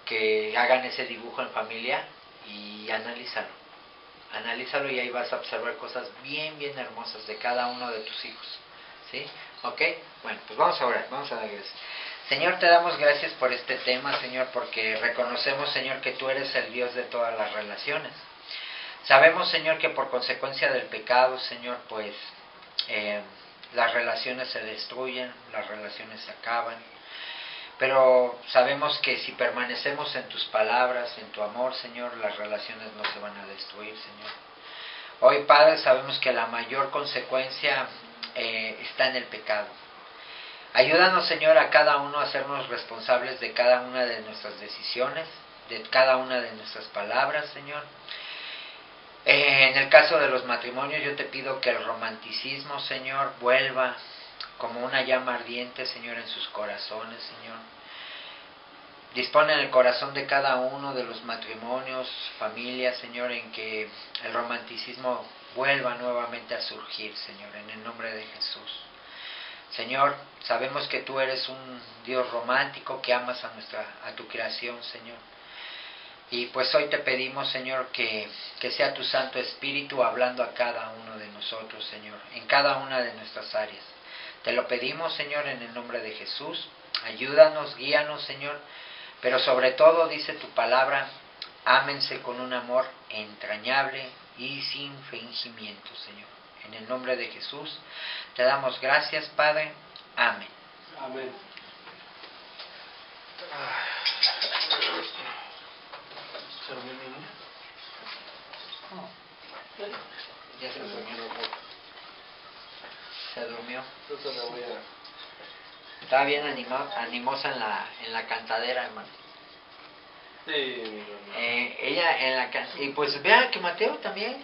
que hagan ese dibujo en familia y analízalo y ahí vas a observar cosas bien hermosas de cada uno de tus hijos, ¿sí? ¿Ok? Bueno, pues vamos a orar, vamos a dar gracias. Señor, te damos gracias por este tema, Señor, porque reconocemos, Señor, que tú eres el Dios de todas las relaciones. Sabemos, Señor, que por consecuencia del pecado, Señor, pues las relaciones se destruyen, las relaciones se acaban. Pero sabemos que si permanecemos en tus palabras, en tu amor, Señor, las relaciones no se van a destruir, Señor. Hoy, Padre, sabemos que la mayor consecuencia está en el pecado. Ayúdanos, Señor, a cada uno a hacernos responsables de cada una de nuestras decisiones, de cada una de nuestras palabras, Señor. En el caso de los matrimonios, yo te pido que el romanticismo, Señor, vuelva como una llama ardiente, Señor, en sus corazones, Señor. Dispone en el corazón de cada uno de los matrimonios, familias, Señor, en que el romanticismo vuelva nuevamente a surgir, Señor, en el nombre de Jesús. Señor, sabemos que tú eres un Dios romántico, que amas a tu creación, Señor. Y pues hoy te pedimos, Señor, que sea tu Santo Espíritu hablando a cada uno de nosotros, Señor, en cada una de nuestras áreas. Te lo pedimos, Señor, en el nombre de Jesús. Ayúdanos, guíanos, Señor. Pero sobre todo, dice tu palabra, ámense con un amor entrañable y sin fingimiento, Señor. En el nombre de Jesús, te damos gracias, Padre. Amén.
Amén. ¿Se durmió mi niña?
Ya se durmió. Se durmió.
Entonces la voy a...
Estaba bien animosa en la cantadera, hermano.
Sí, mi hermano.
Ella en la y pues vean que Mateo también